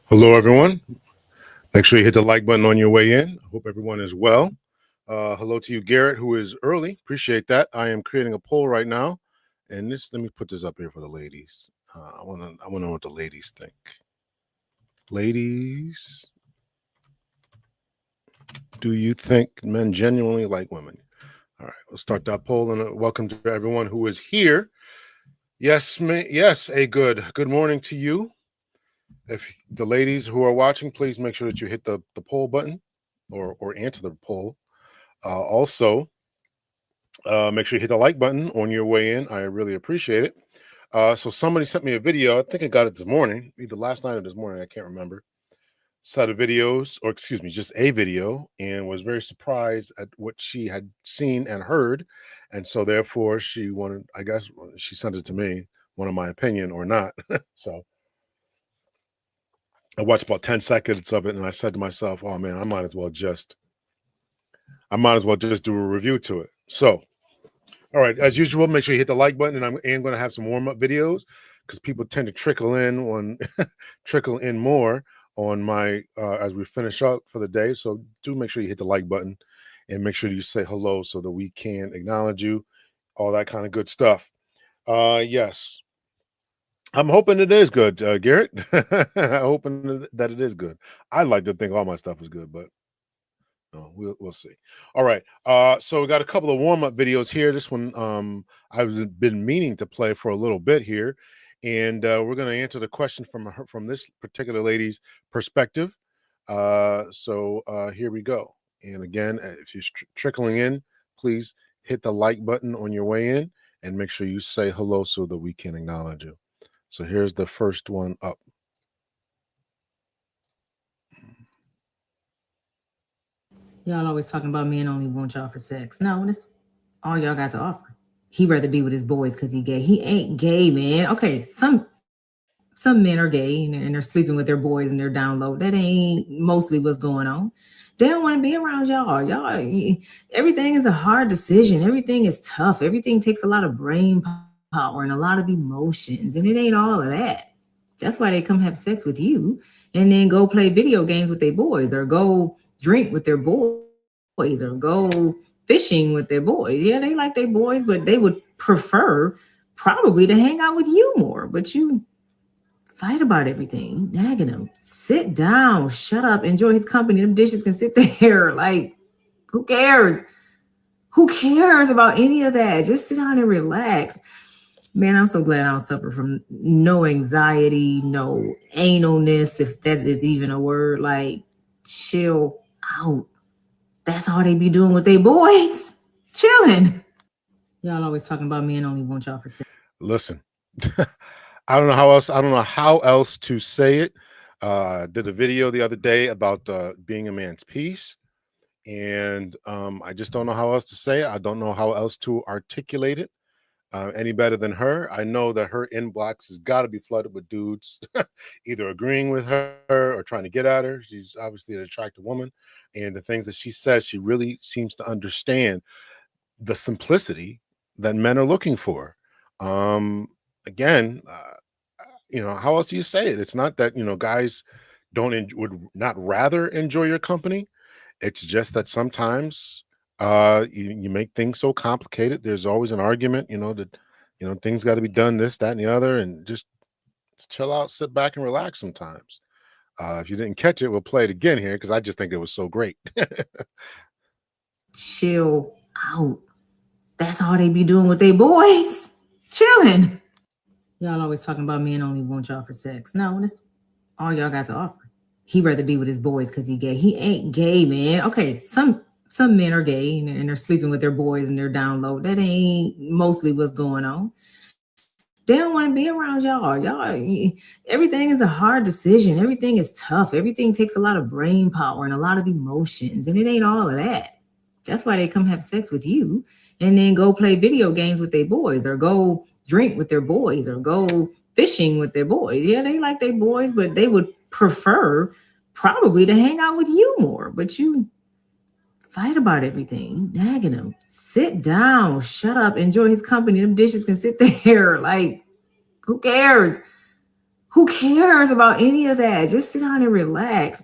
Hello, everyone. Make sure you hit the like button on your way in. I hope everyone is well. Hello to you, Garrett, who is early. Appreciate that. I am creating a poll right now, and let me put this up here for the ladies. I want to know what the ladies think. Ladies, do you think men genuinely like women? All right, we'll start that poll, and welcome to everyone who is here. Yes, a good morning to you. If the ladies who are watching, please make sure that you hit the poll button or answer the poll. Also, make sure you hit the like button on your way in. I really appreciate it. So somebody sent me a video. I think I got it this morning, either last night or this morning. I can't remember. Set of videos, or excuse me, just a video, and was very surprised at what she had seen and heard. And so therefore she wanted, I guess she sent it to me, wanted my opinion or not. So I watched about 10 seconds of it, and I said to myself, oh man, I might as well just do a review to it. So, all right, as usual, make sure you hit the like button, and I'm going to have some warm-up videos because people tend to trickle in more on my as we finish up for the day. So do make sure you hit the like button and make sure you say hello so that we can acknowledge you, all that kind of good stuff. Yes. I'm hoping it is good, Garrett. I'm hoping that it is good. I like to think all my stuff is good, but no, we'll see. All right. So we got a couple of warm-up videos here. This one I've been meaning to play for a little bit here, and we're going to answer the question from this particular lady's perspective. So here we go. And again, if you're trickling in, please hit the like button on your way in, and make sure you say hello so that we can acknowledge you. So here's the first one up. Y'all always talking about men only want y'all for sex. No, that's all y'all got to offer. He'd rather be with his boys because he gay. He ain't gay, man. Okay, some men are gay and they're sleeping with their boys and they're down low. That ain't mostly what's going on. They don't want to be around y'all. Y'all, everything is a hard decision. Everything is tough. Everything takes a lot of brain power and a lot of emotions, and it ain't all of that. That's why they come have sex with you and then go play video games with their boys, or go drink with their boys, or go fishing with their boys. Yeah, they like their boys, but they would prefer probably to hang out with you more. But you fight about everything, nagging him. Sit down, shut up, enjoy his company. Them dishes can sit there. Like, who cares? Who cares about any of that? Just sit down and relax. Man, I'm so glad I don't suffer from no anxiety, no analness, if that is even a word. Like, chill out. That's all they be doing with their boys. Chilling. Y'all always talking about men only want y'all for sex. Listen, I don't know how else to say it. Did a video the other day about being a man's piece, and I just don't know how else to say it. I don't know how else to articulate it any better than her. I know that her inbox has got to be flooded with dudes either agreeing with her or trying to get at her. She's obviously an attractive woman, and the things that she says, she really seems to understand the simplicity that men are looking for. Again, how else do you say it? It's not that guys would not rather enjoy your company. It's just that sometimes You make things so complicated. There's always an argument, that things got to be done this, that, and the other, and just chill out, sit back, and relax sometimes. If you didn't catch it, we'll play it again here because I just think it was so great. Chill out. That's all they be doing with their boys. Chilling. Y'all always talking about men only want y'all for sex. No, it's all y'all got to offer. He rather be with his boys because he gay. He ain't gay, man. Okay, some men are gay and they're sleeping with their boys and they're down low. That ain't mostly what's going on. They don't want to be around y'all. Everything is a hard decision. Everything is tough. Everything takes a lot of brain power and a lot of emotions, and it ain't all of that. That's why they come have sex with you and then go play video games with their boys or go drink with their boys or go fishing with their boys. Yeah, they like their boys, but they would prefer probably to hang out with you more. But you fight about everything, nagging him. Sit down, shut up, enjoy his company. Them dishes can sit there. Like, who cares? Who cares about any of that? Just sit down and relax.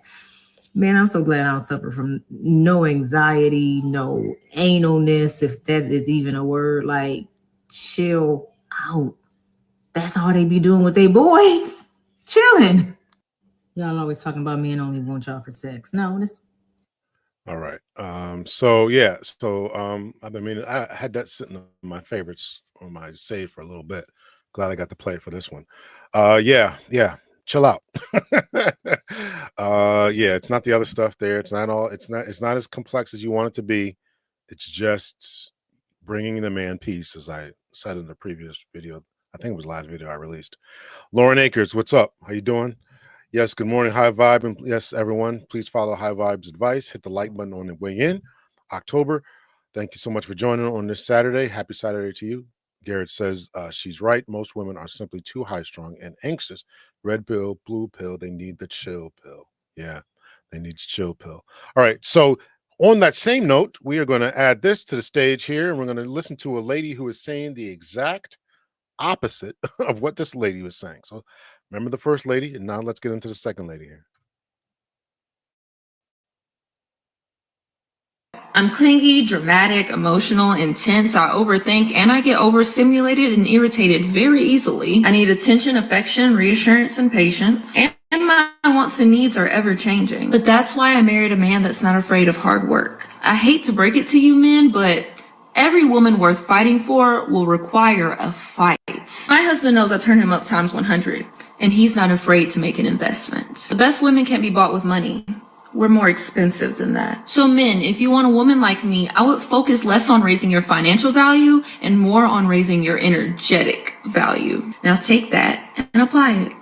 Man, I'm so glad I don't suffer from no anxiety, no analness, if that is even a word. Like, chill out. That's all they be doing with their boys. Chilling. Y'all always talking about men only want y'all for sex. No, it's All right. So yeah, I've been meaning I had that sitting on my favorites on my save for a little bit. Glad I got to play it for this one. Yeah. Chill out. Yeah, it's not the other stuff there. It's not as complex as you want it to be. It's just bringing the man peace, as I said in the previous video. I think it was last video I released. Lauren Akers, what's up? How you doing? Yes, good morning, High Vibe. And yes, everyone, please follow High Vibe's advice. Hit the like button on the way in. October. Thank you so much for joining on this Saturday. Happy Saturday to you. Garrett says she's right. Most women are simply too high strung and anxious. Red pill, blue pill. They need the chill pill. Yeah, they need the chill pill. All right. So, on that same note, we are going to add this to the stage here, and we're going to listen to a lady who is saying the exact opposite of what this lady was saying. So, remember the first lady, and now let's get into the second lady here. I'm clingy, dramatic, emotional, intense. I overthink and I get overstimulated and irritated very easily. I need attention, affection, reassurance, and patience. And my wants and needs are ever changing. But that's why I married a man that's not afraid of hard work. I hate to break it to you men, but every woman worth fighting for will require a fight. My husband knows I turn him up times 100, and he's not afraid to make an investment. The best women can't be bought with money. We're more expensive than that. So men, if you want a woman like me, I would focus less on raising your financial value and more on raising your energetic value. Now take that and apply it.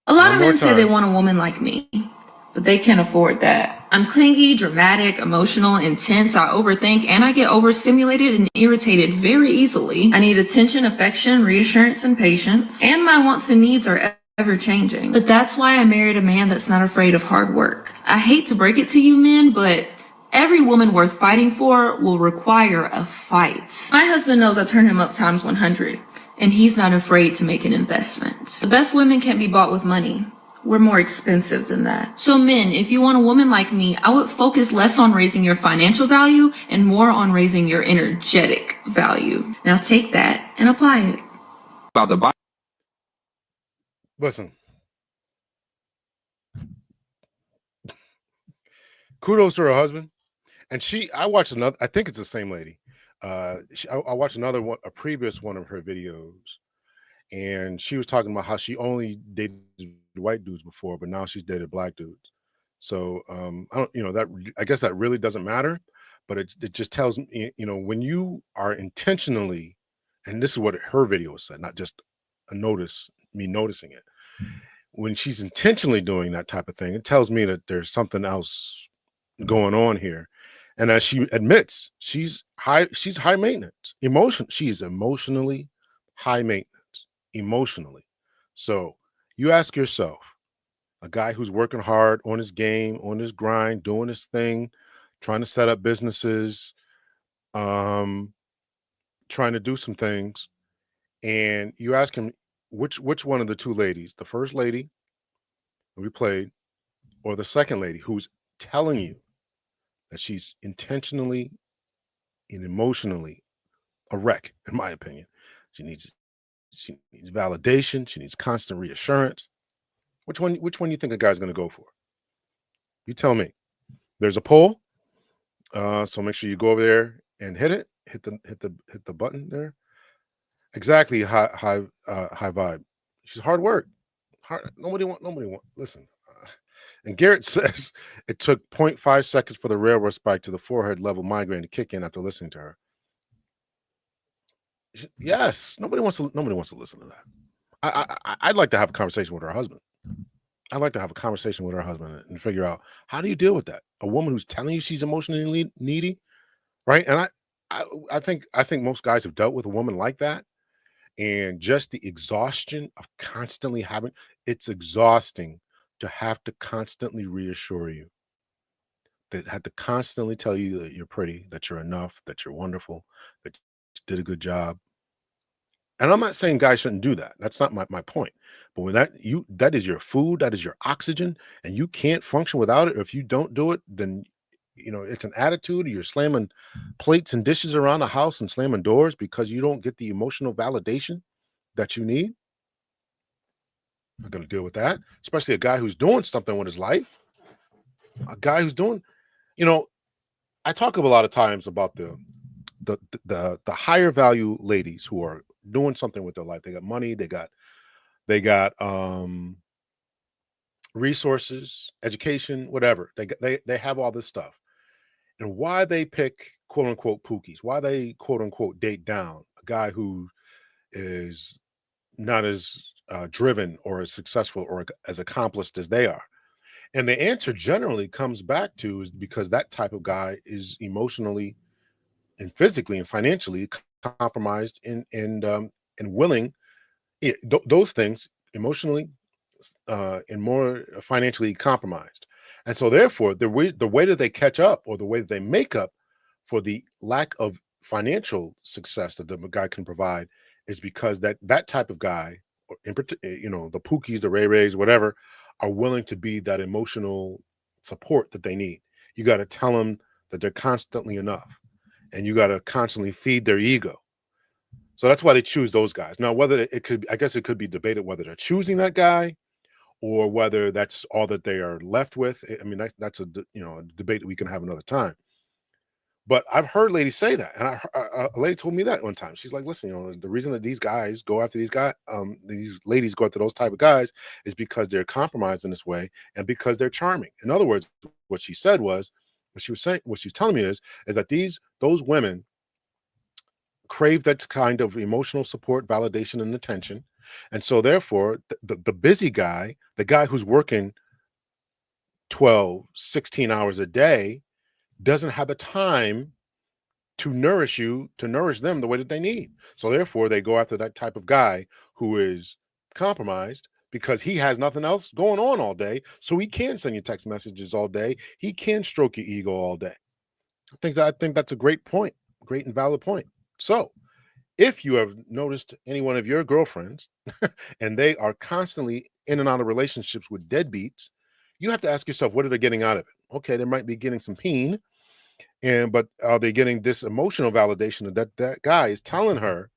A lot of men say they want a woman like me, but they can't afford that. I'm clingy, dramatic, emotional, intense. I overthink and I get overstimulated and irritated very easily. I need attention, affection, reassurance, and patience. And my wants and needs are ever changing. But that's why I married a man that's not afraid of hard work. I hate to break it to you men, but every woman worth fighting for will require a fight. My husband knows I turn him up times 100, and he's not afraid to make an investment. The best women can't be bought with money. We're more expensive than that. So men, if you want a woman like me, I would focus less on raising your financial value and more on raising your energetic value. Now take that and apply it. Listen, kudos to her husband. And I watched another, I think it's the same lady. I watched another one, a previous one of her videos, and she was talking about how she only dated white dudes before, but now she's dated black dudes. So I don't, that I guess that really doesn't matter, but it just tells me, when you are intentionally, and this is what her video said, not just me noticing it. When she's intentionally doing that type of thing, it tells me that there's something else going on here. And as she admits, she's high maintenance. She is emotionally high maintenance, emotionally. So you ask yourself, a guy who's working hard on his game, on his grind, doing his thing, trying to set up businesses, trying to do some things, and you ask him which one of the two ladies, the first lady we played, or the second lady who's telling you that she's intentionally and emotionally a wreck, in my opinion. She needs she needs validation. She needs constant reassurance. Which one you think a guy's going to go for? You tell me. There's a poll, so make sure you go over there and hit it. Hit the button there. Exactly. High vibe. She's hard work. Hard. Nobody want. Listen. And Garrett says it took 0.5 seconds for the railroad spike to the forehead level migraine to kick in after listening to her. Yes, nobody wants to listen to that. I'd like to have a conversation with her husband. I'd like to have a conversation with her husband and figure out, how do you deal with that? A woman who's telling you she's emotionally needy, right? And I think most guys have dealt with a woman like that, and just the exhaustion of constantly having it's exhausting to have to constantly reassure you, that had to constantly tell you that you're pretty, that you're enough, that you're wonderful, that you did a good job. And I'm not saying guys shouldn't do that. That's not my point. But when that is your food, that is your oxygen, and you can't function without it. Or if you don't do it, then it's an attitude. You're slamming plates and dishes around the house and slamming doors because you don't get the emotional validation that you need. I'm gonna deal with that, especially a guy who's doing something with his life. A guy who's doing, you know, I talk a lot of times about the higher value ladies who are doing something with their life. They got money, they got resources, education, whatever. They have all this stuff. And why they pick quote unquote pookies, why they quote unquote date down a guy who is not as driven or as successful or as accomplished as they are. And the answer generally comes back to is because that type of guy is emotionally and physically and financially compromised and willing those things, emotionally and more financially compromised. And so therefore the way that they catch up, or the way that they make up for the lack of financial success that the guy can provide, is because that type of guy, or in particular, the Pookies, the Ray Rays, whatever, are willing to be that emotional support that they need. You got to tell them that they're constantly enough, and you got to constantly feed their ego. So that's why they choose those guys. Now, whether it could, I guess it could be debated whether they're choosing that guy or whether that's all that they are left with. I mean, that's a debate that we can have another time. But I've heard ladies say that, and a lady told me that one time. She's like, "Listen, the reason that these guys go after these ladies go after those type of guys is because they're compromised in this way, and because they're charming." In other words, what she said was, what she was telling me is that those women crave that kind of emotional support, validation, and attention, and so therefore, the busy guy, the guy who's working 12, 16 hours a day, doesn't have the time to nourish them the way that they need. So therefore, they go after that type of guy who is compromised because he has nothing else going on all day. So he can send you text messages all day. He can stroke your ego all day. I think that's a great point, great and valid point. So if you have noticed any one of your girlfriends and they are constantly in and out of relationships with deadbeats, you have to ask yourself, what are they getting out of it? Okay, they might be getting some peen, but are they getting this emotional validation that guy is telling her,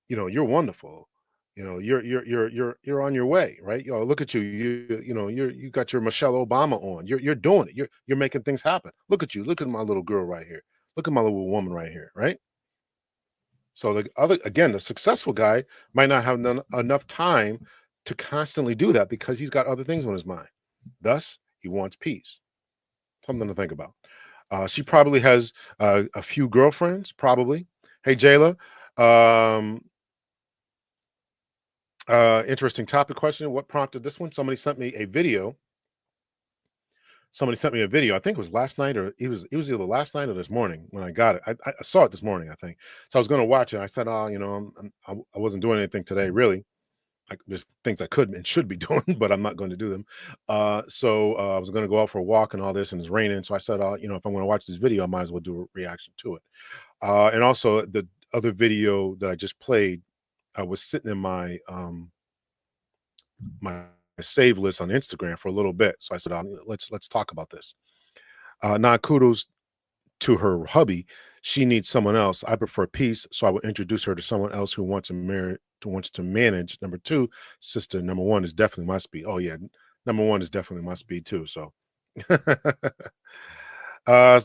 you're wonderful, you're on your way, right? Look at you, you got your Michelle Obama on. You're doing it. You're making things happen. Look at you. Look at my little girl right here. Look at my little woman right here, right? So the successful guy might not have enough time to constantly do that because he's got other things on his mind. Thus, he wants peace. Something to think about. She probably has a few girlfriends, probably. Hey, Jayla. Interesting topic question. What prompted this one? Somebody sent me a video. I think it was last night, or it was either last night or this morning when I got it. I saw it this morning, I think. So I was going to watch it. I said, "Oh, I wasn't doing anything today, really. There's things I could and should be doing, but I'm not going to do them." So I was going to go out for a walk and all this, and it's raining. So I said, if I'm going to watch this video, I might as well do a reaction to it. And also the other video that I just played, I was sitting in my my save list on Instagram for a little bit. So I said, let's talk about this. Not kudos to her hubby. She needs someone else. I prefer peace, so I will introduce her to someone else who wants to manage. Number two, sister. Number one is definitely my speed. Oh yeah, number one is definitely my speed too. So,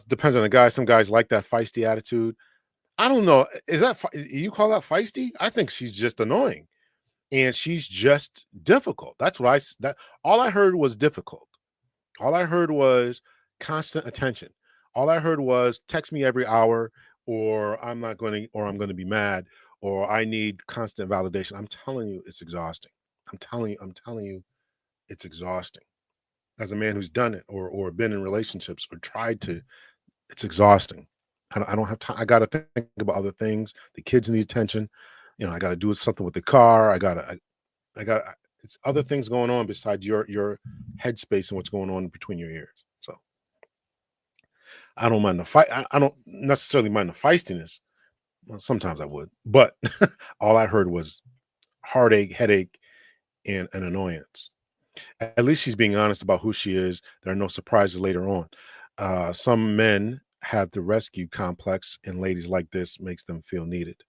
depends on the guy. Some guys like that feisty attitude. I don't know. Is that you call that feisty? I think she's just annoying, and she's just difficult. That's what that. All I heard was difficult. All I heard was constant attention. All I heard was text me every hour, or I'm not going to, or I'm going to be mad, or I need constant validation. I'm telling you, it's exhausting. I'm telling you, it's exhausting. As a man who's done it or been in relationships or tried to, it's exhausting. I don't have time. I got to think about other things. The kids need attention. I got to do something with the car. I got it's other things going on besides your headspace and what's going on between your ears. So I don't mind the fight. I don't necessarily mind the feistiness. Well, sometimes I would, but all I heard was heartache, headache, and an annoyance. At least she's being honest about who she is. There are no surprises later on. Some men have the rescue complex, and ladies like this makes them feel needed.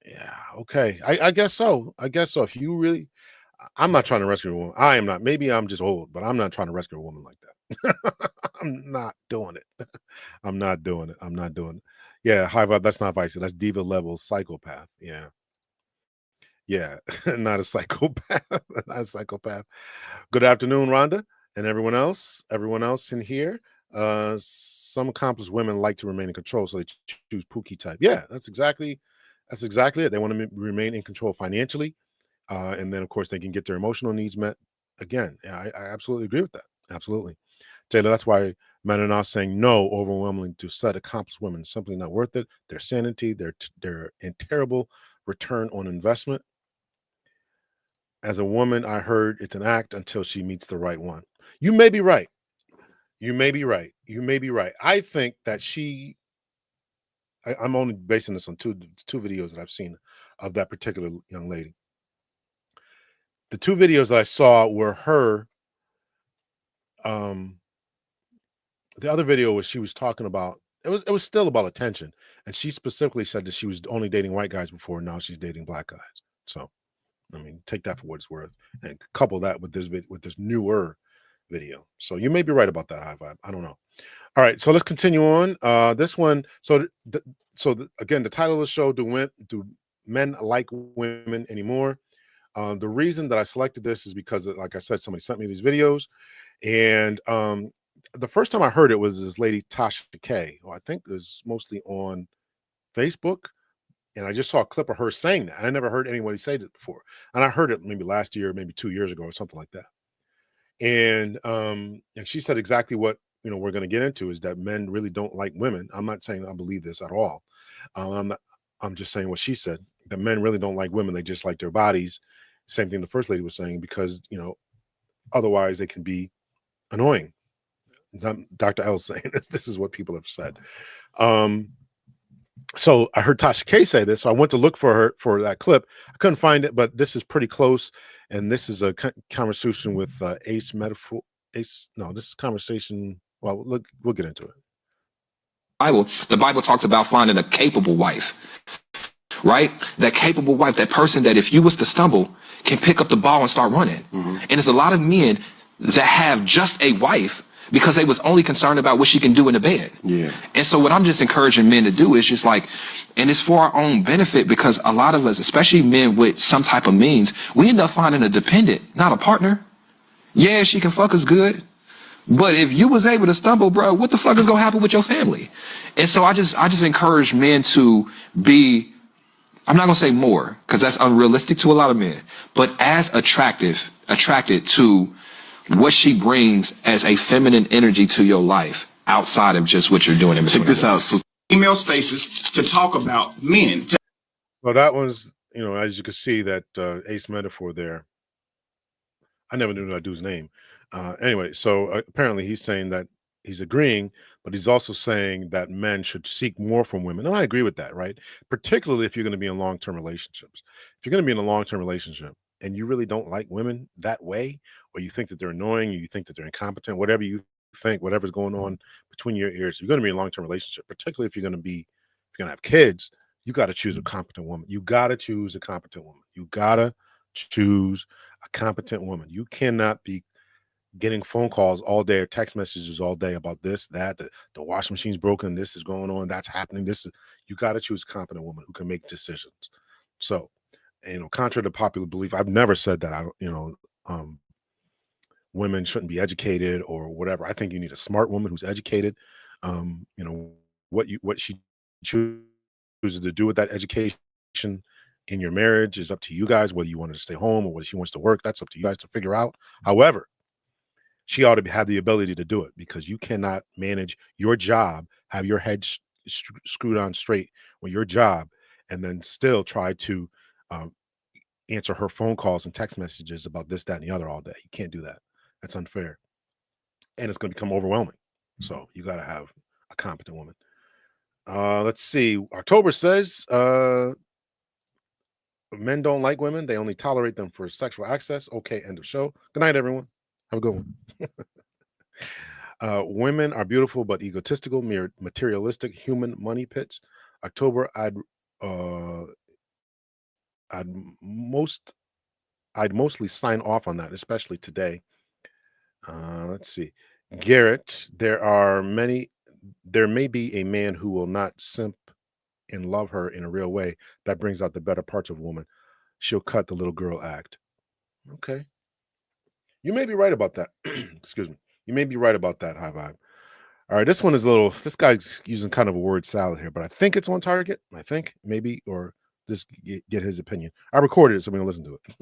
Yeah, okay. I guess so. I guess so. If you really, I'm not trying to rescue a woman. I am not. Maybe I'm just old, but I'm not trying to rescue a woman like that. I'm not doing it. I'm not doing it. I'm not doing it. Yeah, high vibe. That's not vice. That's diva level psychopath. Yeah. Yeah. Not a psychopath. Not a psychopath. Good afternoon, Rhonda, and everyone else. Everyone else in here. Some accomplished women like to remain in control, so they choose Pookie type. Yeah, that's exactly it. They want to remain in control financially. And then, of course, they can get their emotional needs met. Again, yeah, I absolutely agree with that. Absolutely. Taylor, that's why men are now saying no overwhelmingly to said accomplished women. Simply not worth it. Their sanity, they're in terrible return on investment. As a woman, I heard it's an act until she meets the right one. You may be right. You may be right. You may be right. I think that I'm only basing this on two videos that I've seen of that particular young lady. The two videos that I saw were her. The other video was she was talking about it was still about attention, and she specifically said that she was only dating white guys before. Now she's dating black guys. So, I mean, take that for what it's worth, and couple that with this newer video. So you may be right about that, high vibe. I don't know. All right, so let's continue on. This one. Again, the title of the show: Do men like women anymore? The reason that I selected this is because, like I said, somebody sent me these videos, and the first time I heard it was this lady Tasha K, who I think is mostly on Facebook, and I just saw a clip of her saying that. I never heard anybody say this before, and I heard it maybe last year, maybe 2 years ago, or something like that. And she said exactly what we're going to get into is that men really don't like women. I'm not saying I believe this at all. I'm just saying what she said. That men really don't like women; they just like their bodies. Same thing the first lady was saying, because otherwise they can be annoying. Dr. L saying this. This is what people have said. So I heard Tasha K say this. So I went to look for that clip. I couldn't find it, but this is pretty close. And this is a conversation with Ace Metaphor. Ace, no, this is conversation. Well, look, we'll get into it. The Bible talks about finding a capable wife, right? That capable wife, that person that if you was to stumble, can pick up the ball and start running. Mm-hmm. And there's a lot of men that have just a wife because they was only concerned about what she can do in the bed. Yeah. And so what I'm just encouraging men to do is just like, and it's for our own benefit, because a lot of us, especially men with some type of means, we end up finding a dependent, not a partner. Yeah, she can fuck us good, but if you was able to stumble, bro, what the fuck is gonna happen with your family? And so I just encourage men to be, I'm not gonna say more, because that's unrealistic to a lot of men, but as attracted to what she brings as a feminine energy to your life outside of just what you're doing in between. Check this out. So email spaces to talk about men. Well, that was, as you can see, that Ace Metaphor there. I never knew that dude's name. Anyway, so apparently he's saying that he's agreeing, but he's also saying that men should seek more from women. And I agree with that, right? Particularly if you're going to be in long-term relationships. If you're going to be in a long-term relationship and you really don't like women that way, or you think that they're annoying, or you think that they're incompetent, whatever you think whatever's going on between your ears, you're going to be in a long-term relationship, particularly if you're going to have kids. You got to choose a competent woman. You got to choose a competent woman. You got to choose a competent woman. You cannot be getting phone calls all day or text messages all day about this, that, the washing machine's broken, this is going on, that's happening. You got to choose a competent woman who can make decisions. So, contrary to popular belief, I've never said that women shouldn't be educated or whatever. I think you need a smart woman who's educated. What she chooses to do with that education in your marriage is up to you guys, whether you want her to stay home or whether she wants to work. That's up to you guys to figure out. However, she ought to have the ability to do it, because you cannot manage your job, have your head screwed on straight with your job, and then still try to answer her phone calls and text messages about this, that, and the other all day. You can't do that. That's unfair. And it's going to become overwhelming. So you got to have a competent woman. Let's see. October says men don't like women. They only tolerate them for sexual access. Okay, end of show. Good night, everyone. Have a good one. Women are beautiful but egotistical, materialistic, human money pits. October, I'd mostly sign off on that, especially today. Let's see. Garrett, there may be a man who will not simp and love her in a real way. That brings out the better parts of a woman. She'll cut the little girl act. Okay. You may be right about that. Excuse me. You may be right about that, High Vibe. All right, this guy's using kind of a word salad here, but I think it's on target. I think maybe, or just get his opinion. I recorded it, so I'm going to listen to it.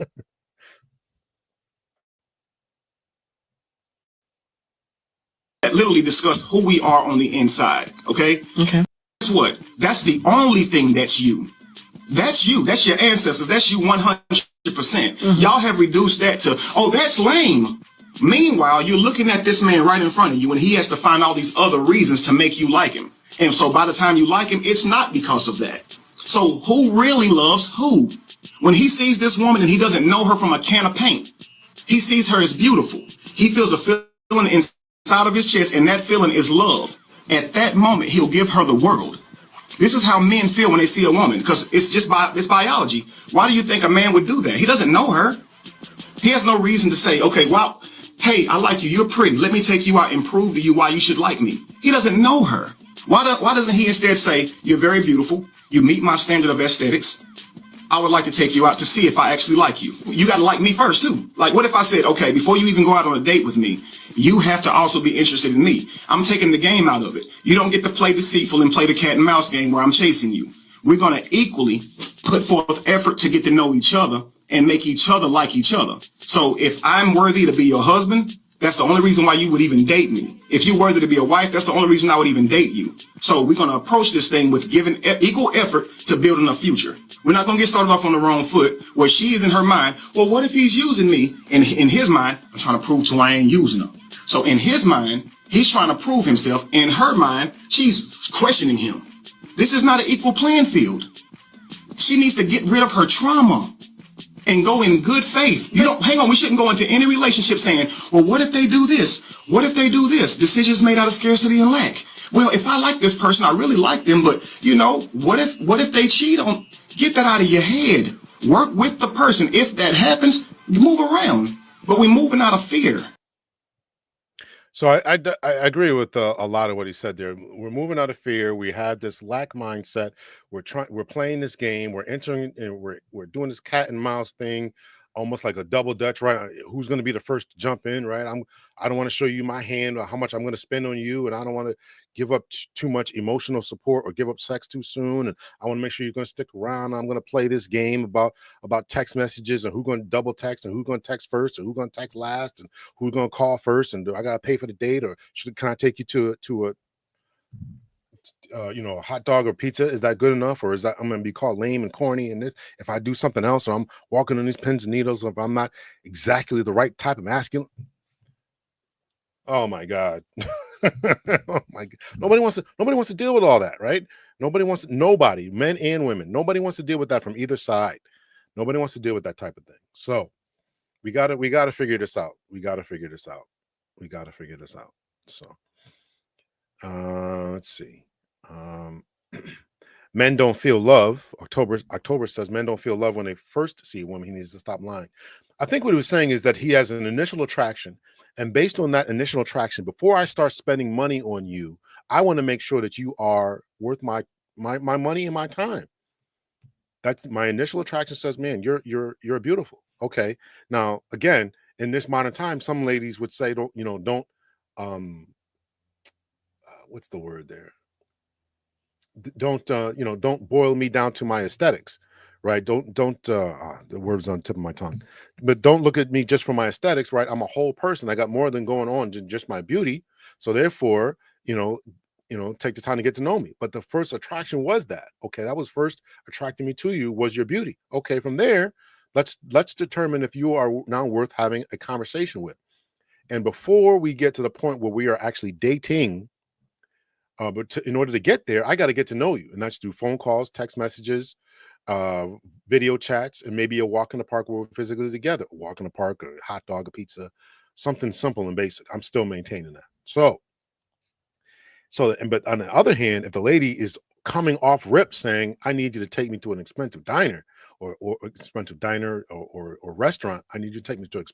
That literally discuss who we are on the inside. Okay. Guess what? That's the only thing that's you. That's you. That's your ancestors. That's you 100%. Y'all have reduced that to, oh, that's lame. Meanwhile, you're looking at this man right in front of you, and he has to find all these other reasons to make you like him. And so by the time you like him, it's not because of that. So who really loves who? When he sees this woman and he doesn't know her from a can of paint, he sees her as beautiful. He feels a feeling inside of his chest, and that feeling is love. At that moment, he'll give her the world. This is how men feel when they see a woman, because it's biology. Why do you think a man would do that? He doesn't know her. He has no reason to say, okay, well, hey, I like you. You're pretty. Let me take you out and prove to you why you should like me. He doesn't know her. Why doesn't he instead say, you're very beautiful. You meet my standard of aesthetics. I would like to take you out to see if I actually like you. You got to like me first, too. Like, what if I said, okay, before you even go out on a date with me, you have to also be interested in me. I'm taking the game out of it. You don't get to play deceitful and play the cat and mouse game where I'm chasing you. We're going to equally put forth effort to get to know each other and make each other like each other. So if I'm worthy to be your husband, that's the only reason why you would even date me. If you're worthy to be a wife, that's the only reason I would even date you. So we're going to approach this thing with giving equal effort to building a future. We're not going to get started off on the wrong foot where she is in her mind, well, what if he's using me? And in his mind, I'm trying to prove to her I ain't using her. So in his mind, he's trying to prove himself. In her mind, she's questioning him. This is not an equal playing field. She needs to get rid of her trauma and go in good faith. Hang on, we shouldn't go into any relationship saying, well, what if they do this? What if they do this? Decisions made out of scarcity and lack. Well, if I like this person, I really like them, but what if they cheat on? Get that out of your head. Work with the person. If that happens, you move around. But we're moving out of fear. So I agree with a lot of what he said there. We're moving out of fear. We have this lack mindset. We're playing this game. We're entering and we're doing this cat and mouse thing, almost like a double dutch, right? Who's going to be the first to jump in, right? I don't want to show you my hand or how much I'm going to spend on you, and I don't want to give up too much emotional support or give up sex too soon. And I want to make sure you're going to stick around. I'm going to play this game about text messages and who's going to double text and who's going to text first and who's going to text last and who's going to call first, and do I got to pay for the date, or can I take you to a hot dog or pizza? Is that good enough? Or is that I'm going to be called lame and corny? And this, if I do something else, or I'm walking on these pins and needles, if I'm not exactly the right type of masculine. Oh my God. Oh my God. Nobody wants to deal with all that, right? Nobody, men and women, nobody wants to deal with that from either side. Nobody wants to deal with that type of thing. So we gotta figure this out. We gotta figure this out. So, let's see. Men don't feel love. October says men don't feel love when they first see a woman. He needs to stop lying. I think what he was saying is that he has an initial attraction, and based on that initial attraction, before I start spending money on you, I want to make sure that you are worth my money and my time. That's my initial attraction. Says, man, you're beautiful. Okay. Now, again, in this modern time, some ladies would say, don't what's the word there? Don't boil me down to my aesthetics, right? Don't the words on the tip of my tongue, but don't look at me just for my aesthetics, right? I'm a whole person. I got more than going on than just my beauty. So therefore, take the time to get to know me. But the first attraction was that. Okay, that was first attracting me to you was your beauty. Okay, from there, let's determine if you are now worth having a conversation with. And before we get to the point where we are actually dating, but in order to get there, I got to get to know you, and that's through phone calls, text messages, uh, video chats, and maybe a walk in the park where we're physically together. A walk in the park, or a hot dog, a pizza, something simple and basic. I'm still maintaining that. But on the other hand, if the lady is coming off rip saying, "I need you to take me to an expensive diner or restaurant. I need you to take me to an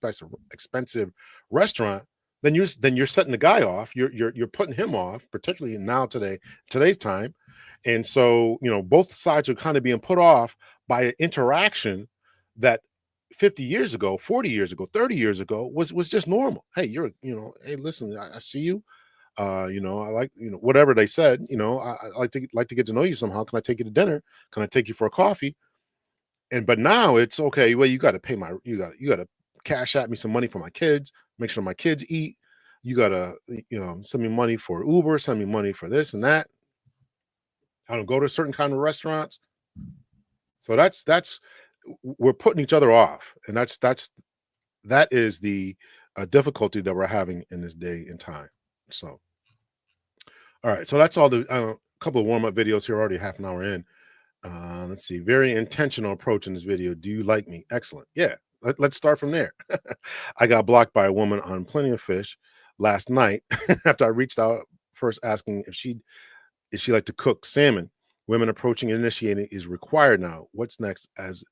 expensive restaurant," then you're setting the guy off. You're putting him off, particularly today's time. And so, both sides are kind of being put off by an interaction that 50 years ago, 40 years ago, 30 years ago was just normal. Hey, hey, listen, I see you. I like, whatever they said, I like to get to know you somehow. Can I take you to dinner? Can I take you for a coffee? But now it's okay. Well, you got to pay you got to cash at me some money for my kids, make sure my kids eat. You got to, send me money for Uber, send me money for this and that. I don't go to certain kind of restaurants. So that's we're putting each other off. And that is the difficulty that we're having in this day and time. So, all right. So that's all the couple of warm-up videos here, already half an hour in. Let's see. Very intentional approach in this video. Do you like me? Excellent. Yeah. Let's start from there. I got blocked by a woman on Plenty of Fish last night after I reached out first asking if she like to cook salmon. Women approaching and initiating is required now. What's next? As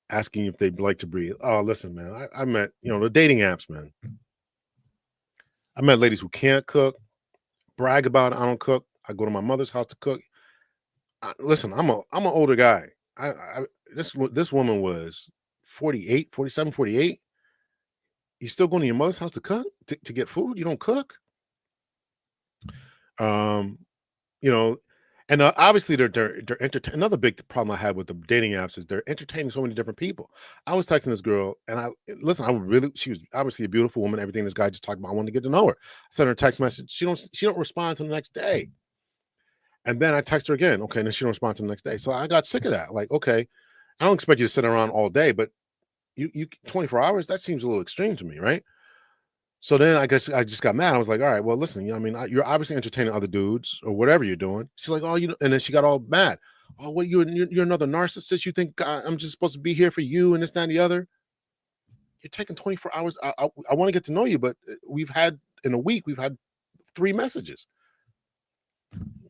asking if they'd like to breathe. Oh, listen, man. I met, the dating apps, man. I met ladies who can't cook, brag about it. I don't cook. I go to my mother's house to cook. Listen, I'm an older guy. This woman was 48, 47, 48. You still going to your mother's house to cook, to get food? You don't cook? And obviously they're another big problem I had with the dating apps is they're entertaining so many different people. I was texting this girl, and she was obviously a beautiful woman. Everything this guy just talked about, I wanted to get to know her. I sent her a text message. She don't respond until the next day. And then I text her again. Okay, and then she don't respond to the next day. So I got sick of that. Like, okay, I don't expect you to sit around all day, but you 24 hours, that seems a little extreme to me, right? So then I guess I just got mad. I was like, all right, well, listen, you're obviously entertaining other dudes or whatever you're doing. She's like, oh, and then she got all mad. Oh, what, you're another narcissist? You think I'm just supposed to be here for you and this, that, and the other? You're taking 24 hours. I want to get to know you, but in a week, we've had 3 messages.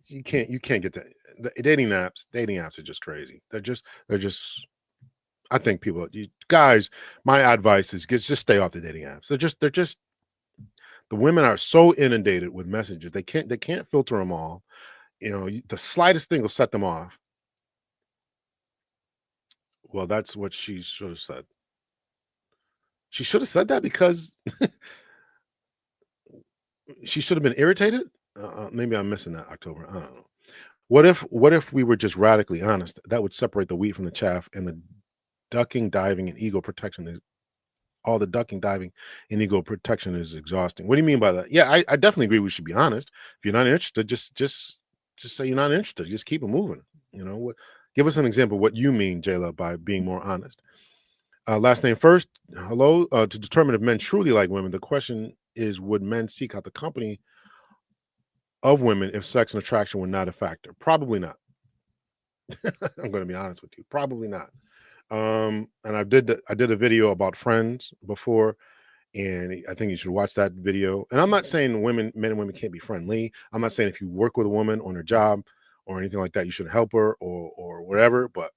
You can't get that. The dating apps are just crazy. They're just I think guys, my advice is just stay off the dating apps. They're just the women are so inundated with messages. They can't filter them all. The slightest thing will set them off. Well, that's what she should have said. She should have said that because she should have been irritated. Maybe I'm missing that, October. I don't know. What if we were just radically honest? That would separate the wheat from the chaff, and the ducking, diving, and ego protection is all the ducking, diving, and ego protection is exhausting. What do you mean by that? Yeah, I definitely agree. We should be honest. If you're not interested, just say you're not interested. Just keep it moving. Give us an example of what you mean, Jayla, by being more honest. Last name first. Hello. To determine if men truly like women, the question is: would men seek out the company of women if sex and attraction were not a factor? Probably not. I'm going to be honest with you. Probably not. And I did a video about friends before, And I think you should watch that video. And I'm not saying men and women can't be friendly. I'm not saying if you work with a woman on her job or anything like that, you should help her or whatever. But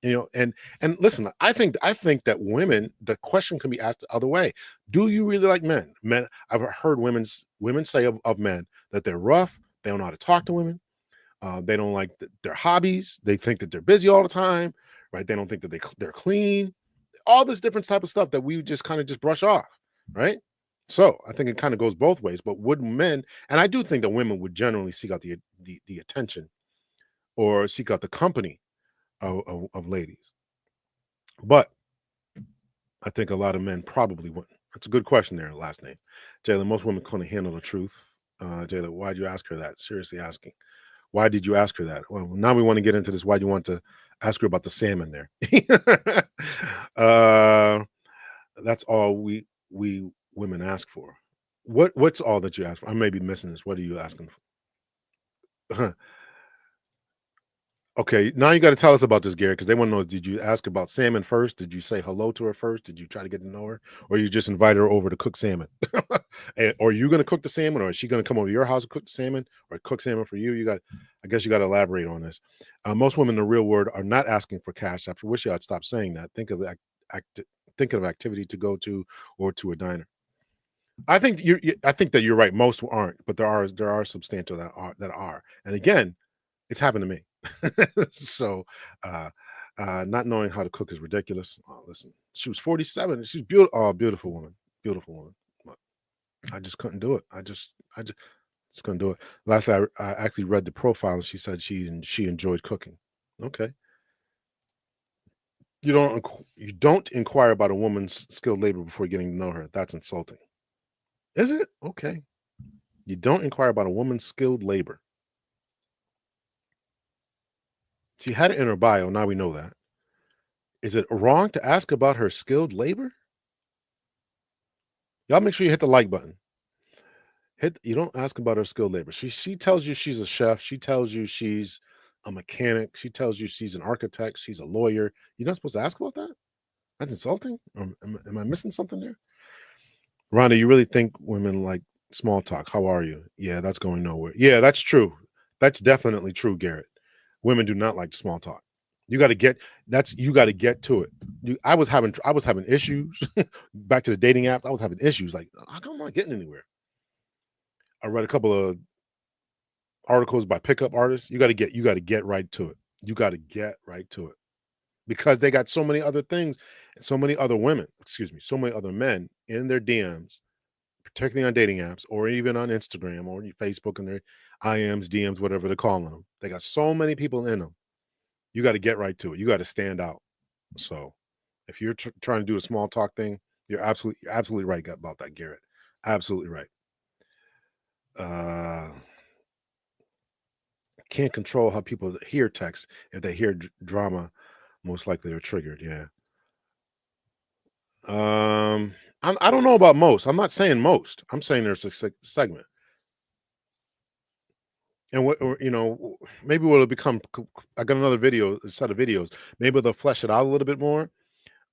and listen, I think that women, the question can be asked the other way. Do you really like men? Men, I've heard women say of men that they're rough, they don't know how to talk to women, they don't like their hobbies, they think that they're busy all the time, right? They don't think that they're clean, all this different type of stuff that we just kind of just brush off, right? So I think it kind of goes both ways. But would men, and I do think that women would generally seek out the attention or seek out the company of ladies. But I think a lot of men probably wouldn't. That's a good question there, last name. Jayla, most women couldn't handle the truth. Jayla, why'd you ask her that? Seriously asking. Why did you ask her that? Well, now we want to get into this. Why do you want to ask her about the salmon there? That's all we women ask for. What's all that you ask for? I may be missing this. What are you asking for? Okay, now you got to tell us about this, Gary, because they want to know, did you ask about salmon first? Did you say hello to her first? Did you try to get to know her? Or you just invited her over to cook salmon? Or are you going to cook the salmon? Or is she going to come over to your house and cook the salmon? Or cook salmon for you? I guess you got to elaborate on this. Most women in the real world are not asking for cash. I wish I'd stop saying that. Thinking of activity to go to or to a diner. I think I think that you're right. Most aren't, but there are substantial that are. And again, it's happened to me. So, not knowing how to cook is ridiculous. Listen, she was 47. She's beautiful. Oh, beautiful woman. Beautiful woman. But I just couldn't do it. I just couldn't do it. Last I actually read the profile, and she said she enjoyed cooking. Okay. You don't inquire about a woman's skilled labor before getting to know her. That's insulting. Is it? Okay. You don't inquire about a woman's skilled labor. She had it in her bio. Now we know that. Is it wrong to ask about her skilled labor? Y'all make sure you hit the like button. You don't ask about her skilled labor. She tells you she's a chef. She tells you she's a mechanic. She tells you she's an architect. She's a lawyer. You're not supposed to ask about that? That's insulting? Am I missing something there? Rhonda, you really think women like small talk? How are you? Yeah, that's going nowhere. Yeah, that's true. That's definitely true, Garrett. Women do not like small talk. You got to get to it. I was having issues back to the dating app. I was having issues like, how come I'm not getting anywhere? I read a couple of articles by pickup artists. You got to get right to it. You got to get right to it because they got so many other things, so many other women, so many other men in their DMs, particularly on dating apps or even on Instagram or Facebook and their IMs, DMs, whatever they're calling them. They got so many people in them. You got to get right to it. You got to stand out. So if you're trying to do a small talk thing, you're absolutely right about that, Garrett. Absolutely right. Can't control how people hear text. If they hear drama, most likely they're triggered. Yeah. I don't know about most. I'm not saying most. I'm saying there's a segment. And maybe what'll become. I got a set of videos. Maybe they'll flesh it out a little bit more.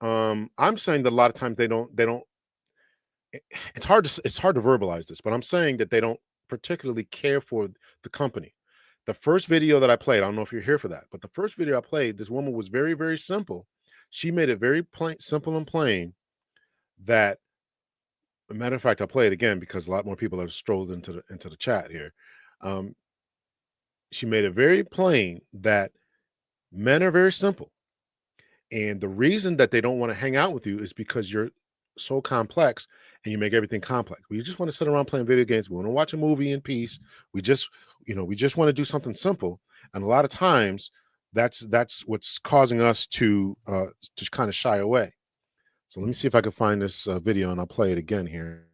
I'm saying that a lot of times they don't. It's hard to verbalize this, but I'm saying that they don't particularly care for the company. The first video that I played, I don't know if you're here for that, but the first video I played, this woman was very, very simple. She made it very plain, simple and plain. That, a matter of fact, I'll play it again because a lot more people have strolled into the chat here. She made it very plain that men are very simple. And the reason that they don't want to hang out with you is because you're so complex and you make everything complex. We just want to sit around playing video games. We want to watch a movie in peace. We just want to do something simple. And a lot of times that's what's causing us to kind of shy away. So let me see if I can find this video and I'll play it again here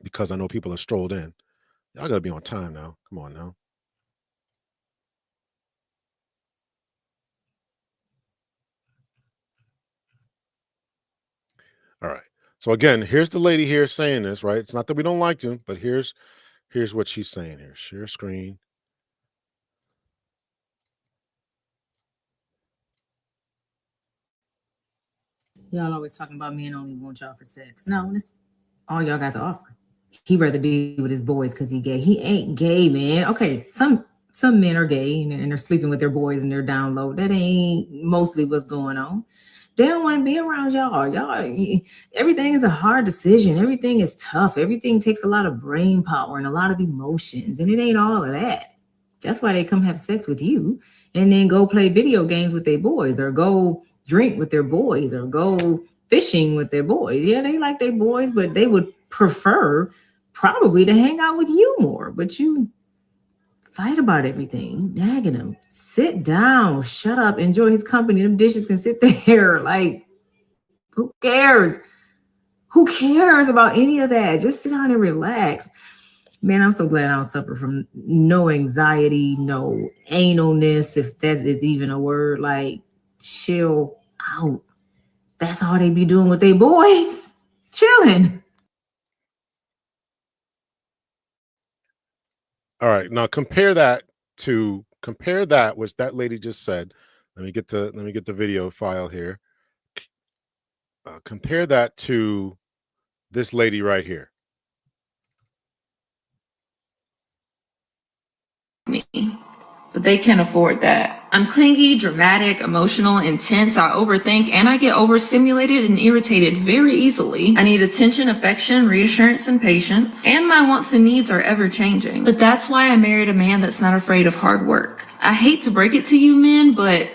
because I know people have strolled in. Y'all got to be on time now. Come on now. All right. So again, here's the lady here saying this, right? It's not that we don't like you, but here's what she's saying here. Share screen. Y'all always talking about men only want y'all for sex. No, it's all y'all got to offer. He'd rather be with his boys because he gay. He ain't gay, man. Okay, some men are gay and they're sleeping with their boys and they're down low. That ain't mostly what's going on. They don't want to be around y'all. Everything is a hard decision. Everything is tough. Everything takes a lot of brain power and a lot of emotions, and it ain't all of that. That's why they come have sex with you and then go play video games with their boys or go drink with their boys or go fishing with their boys. Yeah, they like their boys, but they would prefer probably to hang out with you more. But you fight about everything, nagging him. Sit down, shut up, enjoy his company. Them dishes can sit there. Like, who cares? Who cares about any of that? Just sit down and relax. Man, I'm so glad I don't suffer from no anxiety, no analness, if that is even a word. Like, chill out. That's all they be doing with their boys. Chilling. All right, now compare that what that lady just said. Let me get the video file here. Compare that to this lady right here. Me, but they can't afford that. I'm clingy, dramatic, emotional, intense. I overthink and I get overstimulated and irritated very easily. I need attention, affection, reassurance, and patience. And my wants and needs are ever changing. But that's why I married a man that's not afraid of hard work. I hate to break it to you men, but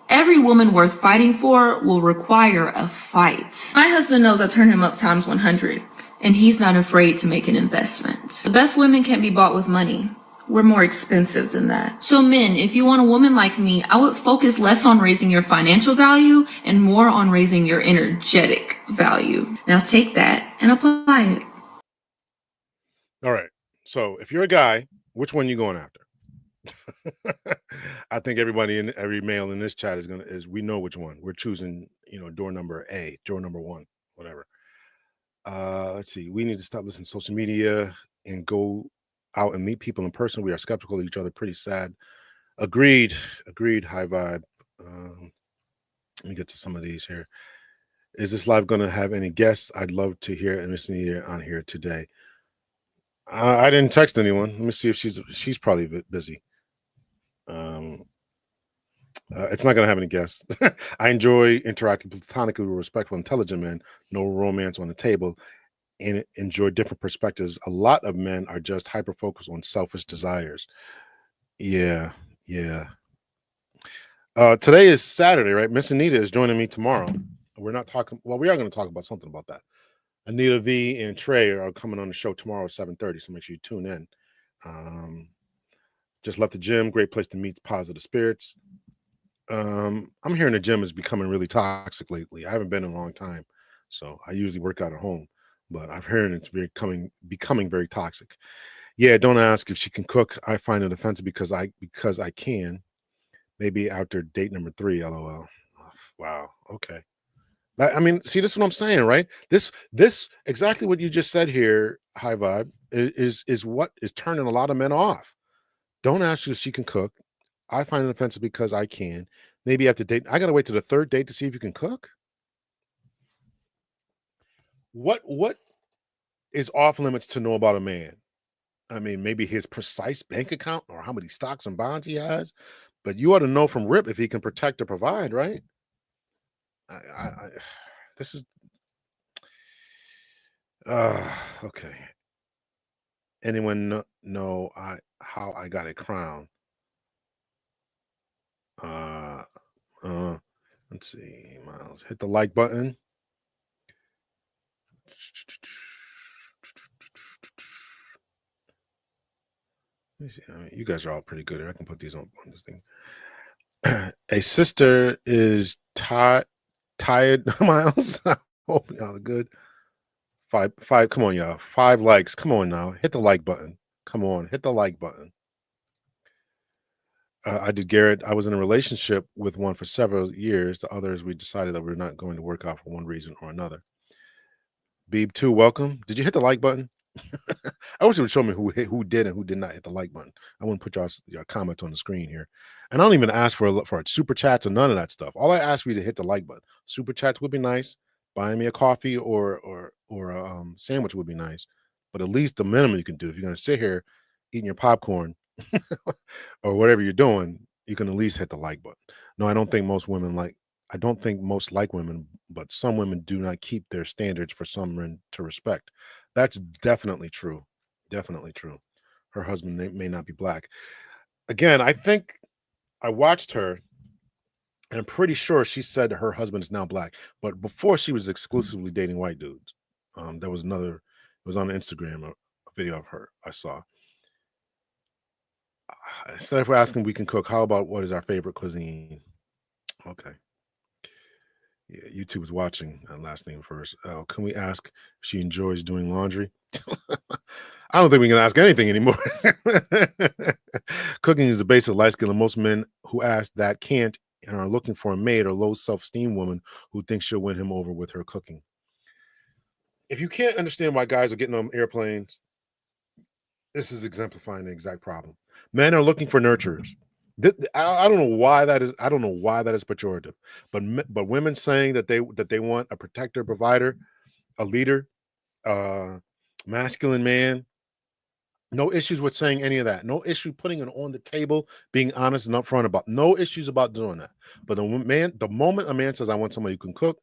every woman worth fighting for will require a fight. My husband knows I turn him up times 100, and he's not afraid to make an investment. The best women can't be bought with money. We're more expensive than that. So men, if you want a woman like me, I would focus less on raising your financial value and more on raising your energetic value. Now take that and apply it. All right. So if you're a guy, which one you going after? I think every male in this chat we know which one. We're choosing, door number A, door number 1, whatever. Let's see. We need to stop listening to social media and go out and meet people in person. We are skeptical of each other. Pretty sad. Agreed. High vibe. Let me get to some of these here. Is this live going to have any guests? I'd love to hear Miss Nita on here today. I didn't text anyone. Let me see if she's probably busy. It's not going to have any guests. I enjoy interacting platonically with respectful, intelligent men. No romance on the table. And enjoy different perspectives. A lot of men are just hyper focused on selfish desires. Yeah. Today is Saturday, right? Miss Anita is joining me tomorrow. We're not talking. Well, we are going to talk about something about that. Anita V and Trey are coming on the show tomorrow at 7:30. So make sure you tune in. Just left the gym. Great place to meet positive spirits. I'm hearing the gym is becoming really toxic lately. I haven't been in a long time, so I usually work out at home. But I've heard it's becoming very toxic. Yeah, don't ask if she can cook. I find it offensive because I can. Maybe after date number 3, LOL. Oh, wow. Okay. I mean, see, this is what I'm saying, right? This exactly what you just said here, High Vibe, is what is turning a lot of men off. Don't ask if she can cook. I find it offensive because I can. Maybe after date, I gotta wait to the 3rd date to see if you can cook. What is off limits to know about a man? I mean, maybe his precise bank account or how many stocks and bonds he has, but you ought to know from rip if he can protect or provide, right? This is okay. Anyone know how I got a crown? Let's see, Miles. Hit the like button. Let me see. I mean, you guys are all pretty good. I can put these on this thing. A sister is tired, Miles. I hope y'all are good. Five. Come on, y'all. 5 likes. Come on now. Hit the like button. Come on. Hit the like button. I did Garrett. I was in a relationship with one for several years. The others, we decided that we are not going to work out for one reason or another. Beeb 2, welcome. Did you hit the like button? I wish you would show me who did and who did not hit the like button. I wouldn't put your comments on the screen here. And I don't even ask for super chats or none of that stuff. All I ask for you to hit the like button. Super chats would be nice. Buying me a coffee or a sandwich would be nice, but at least the minimum you can do if you're gonna sit here eating your popcorn or whatever you're doing, you can at least hit the like button. No, I don't think most women like. I don't think most like women, but some women do not keep their standards for some men to respect. That's definitely true. Definitely true. Her husband may not be black. Again, I think I watched her, and I'm pretty sure she said her husband is now black. But before she was exclusively dating white dudes. There was another. It was on Instagram a video of her I saw. Instead of asking, we can cook. How about what is our favorite cuisine? Okay. Yeah, YouTube is watching. Last name first. Can we ask if she enjoys doing laundry? I don't think we can ask anything anymore. Cooking is the basic life skill, and most men who ask that can't and are looking for a maid or low self-esteem woman who thinks she'll win him over with her cooking. If you can't understand why guys are getting on airplanes, this is exemplifying the exact problem. Men are looking for nurturers. I don't know why that is. I don't know why that is pejorative, but women saying that they want a protector, provider, a leader, masculine man. No issues with saying any of that. No issue putting it on the table, being honest and upfront about. No issues about doing that. But the moment a man says, "I want somebody who can cook,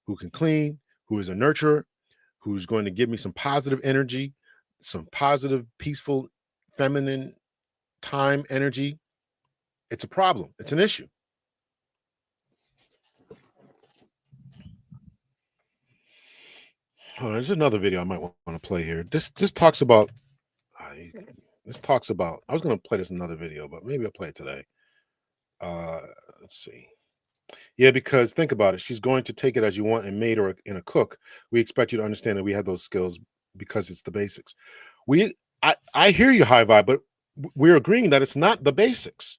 who can clean, who is a nurturer, who's going to give me some positive energy, some positive, peaceful, feminine time energy," it's a problem. It's an issue. Oh, there's another video I might want to play here. This talks about. This talks about. I was going to play this in another video, but maybe I'll play it today. Let's see. Yeah, because think about it. She's going to take it as you want and maid or in a cook. We expect you to understand that we have those skills because it's the basics. I hear you, High Vibe, but we're agreeing that it's not the basics.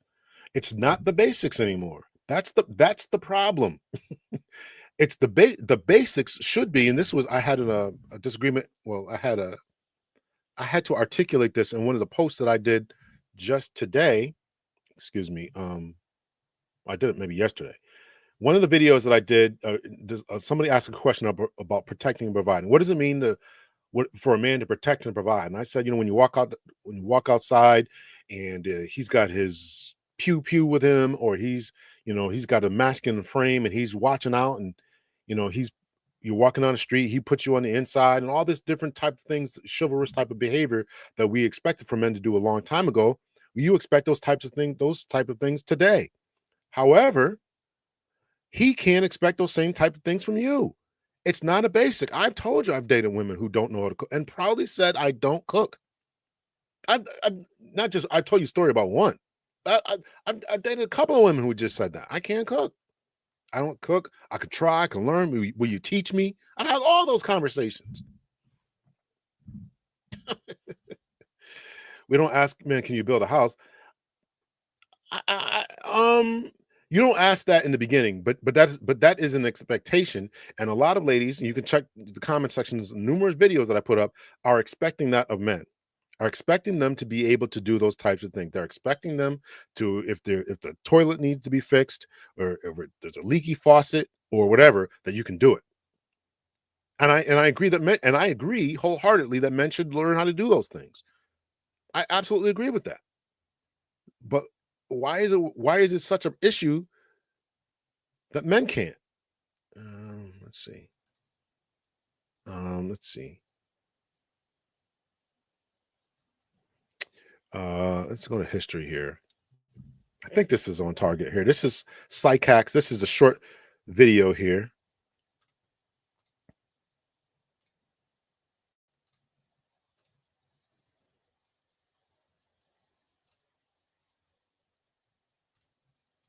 It's not the basics anymore. That's the problem. It's the basics should be, and this was I had a disagreement. Well, I had to articulate this in one of the posts that I did just today. Excuse me. I did it maybe yesterday. One of the videos that I did, somebody asked a question about protecting and providing. What does it mean for a man to protect and provide? And I said, when you walk outside, and he's got his pew pew with him, or he's got a masculine frame, and he's watching out, and you're walking on the street, he puts you on the inside, and all this different type of things, chivalrous type of behavior that we expected for men to do a long time ago. You expect those type of things today. However, he can't expect those same type of things from you. It's not a basic. I've told you I've dated women who don't know how to cook and proudly said I don't cook. I've told you a story about one. I've dated a couple of women who just said that. I can't cook. I don't cook. I could try. I can learn. Will you teach me? I've had all those conversations. We don't ask, man, can you build a house? You don't ask that in the beginning, but that is an expectation, and a lot of ladies, and you can check the comment sections, numerous videos that I put up, are expecting that of men, are expecting them to be able to do those types of things. They're expecting them to, if the toilet needs to be fixed, or if there's a leaky faucet or whatever, that you can do it. And I agree that men, and I agree wholeheartedly that men should learn how to do those things. I absolutely agree with that. But why is it such an issue that men can't? Let's see. Let's go to history here. I think this is on target here. This is Psych Hacks. This is a short video here.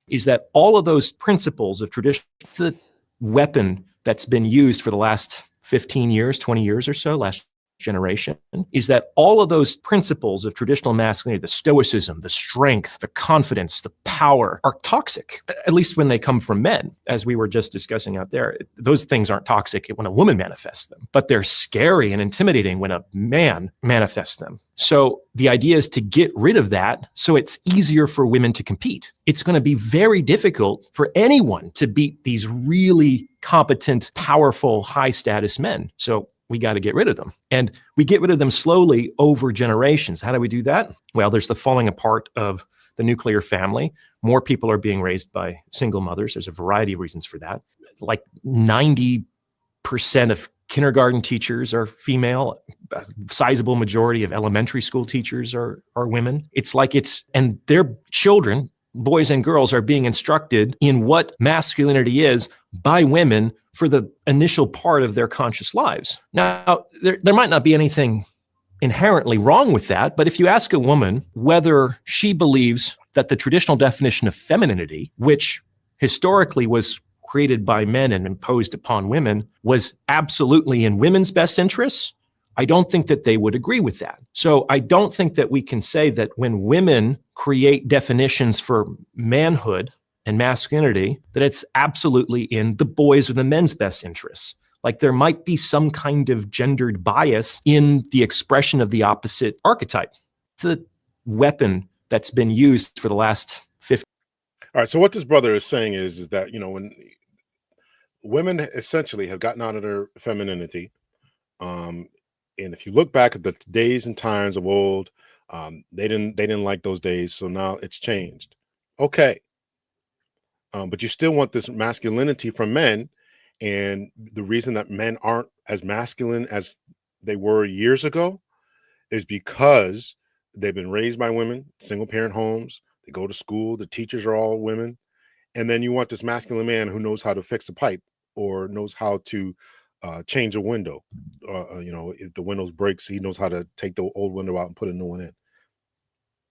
Is that all of those principles of tradition, the weapon that's been used for the last 15 years, 20 years or so, last generation is that all of those principles of traditional masculinity, the stoicism, the strength, the confidence, the power, are toxic, at least when they come from men. As we were just discussing out there, those things aren't toxic when a woman manifests them, but they're scary and intimidating when a man manifests them. So the idea is to get rid of that so it's easier for women to compete. It's going to be very difficult for anyone to beat these really competent, powerful, high-status men. So we got to get rid of them. And we get rid of them slowly over generations. How do we do that? Well, there's the falling apart of the nuclear family. More people are being raised by single mothers. There's a variety of reasons for that. Like 90% of kindergarten teachers are female. A sizable majority of elementary school teachers are women. And their children, boys and girls, are being instructed in what masculinity is by women for the initial part of their conscious lives. Now, there might not be anything inherently wrong with that, but if you ask a woman whether she believes that the traditional definition of femininity, which historically was created by men and imposed upon women, was absolutely in women's best interests, I don't think that they would agree with that. So I don't think that we can say that when women create definitions for manhood and masculinity, that it's absolutely in the boys' or the men's best interests. Like there might be some kind of gendered bias in the expression of the opposite archetype. The weapon that's been used for the last 50. All right. So what this brother is saying is that, when women essentially have gotten out of their femininity, and if you look back at the days and times of old, they didn't like those days. So now it's changed. Okay. But you still want this masculinity from men. And the reason that men aren't as masculine as they were years ago is because they've been raised by women, single parent homes. They go to school. The teachers are all women. And then you want this masculine man who knows how to fix a pipe or knows how to change a window. If the windows breaks, he knows how to take the old window out and put a new one in.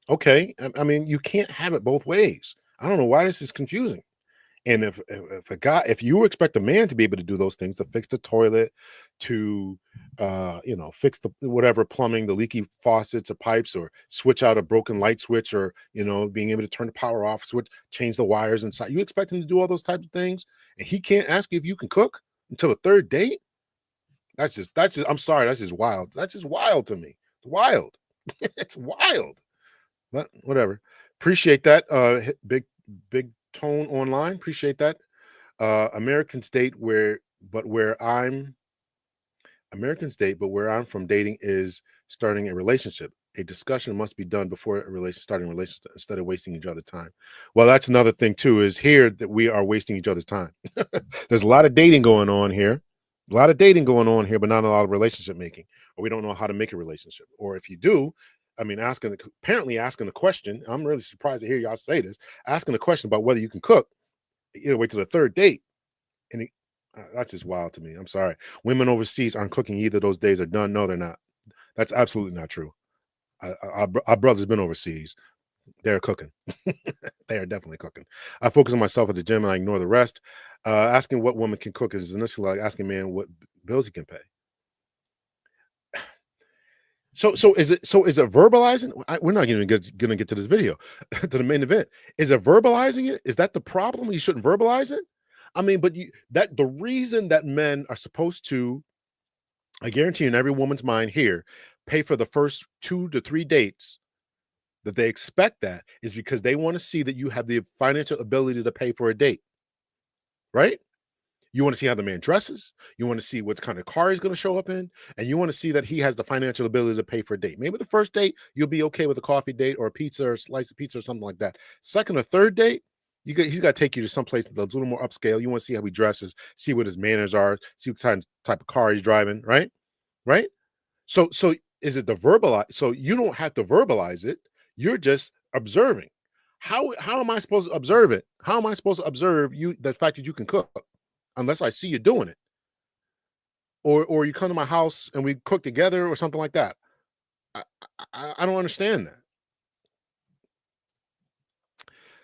Okay. I mean, you can't have it both ways. I don't know why this is confusing. And if you expect a man to be able to do those things, to fix the toilet, to fix the whatever plumbing, the leaky faucets or pipes, or switch out a broken light switch, or being able to turn the power off, switch, change the wires inside, you expect him to do all those types of things, and he can't ask you if you can cook until the third date? That's just I'm sorry, that's just wild. That's just wild to me. It's wild. It's wild. But whatever. Appreciate that. Big Tone online. Appreciate that. American state, where I'm from, dating is starting a relationship. A discussion must be done before starting a relationship instead of wasting each other's time. Well, that's another thing too, is here that we are wasting each other's time. There's a lot of dating going on here. But not a lot of relationship making, or we don't know how to make a relationship. Or if you do, I mean, asking a question. I'm really surprised to hear y'all say this. Asking a question about whether you can cook, wait till the third date, and that's just wild to me. I'm sorry. Women overseas aren't cooking either. Those days are done. No, they're not. That's absolutely not true. Our brother's been overseas. They're cooking. They are definitely cooking. I focus on myself at the gym and I ignore the rest. Asking what woman can cook is initially like asking a man what bills he can pay. So is it verbalizing? We're not even gonna get to this video, to the main event. Is it verbalizing it? Is that the problem? You shouldn't verbalize it. I mean, but the reason that men are supposed to, I guarantee in every woman's mind here, pay for the first 2 to 3 dates, that they expect that is because they want to see that you have the financial ability to pay for a date, right? You want to see how the man dresses. You want to see what kind of car he's going to show up in. And you want to see that he has the financial ability to pay for a date. Maybe the first date, you'll be okay with a coffee date or a pizza or a slice of pizza or something like that. Second or third date, he's got to take you to some place that's a little more upscale. You want to see how he dresses, see what his manners are, see what type of car he's driving, right? Right? So is it the verbalize? So you don't have to verbalize it. You're just observing. How am I supposed to observe it? How am I supposed to observe the fact that you can cook? Unless I see you doing it, or you come to my house and we cook together or something like that. I don't understand that.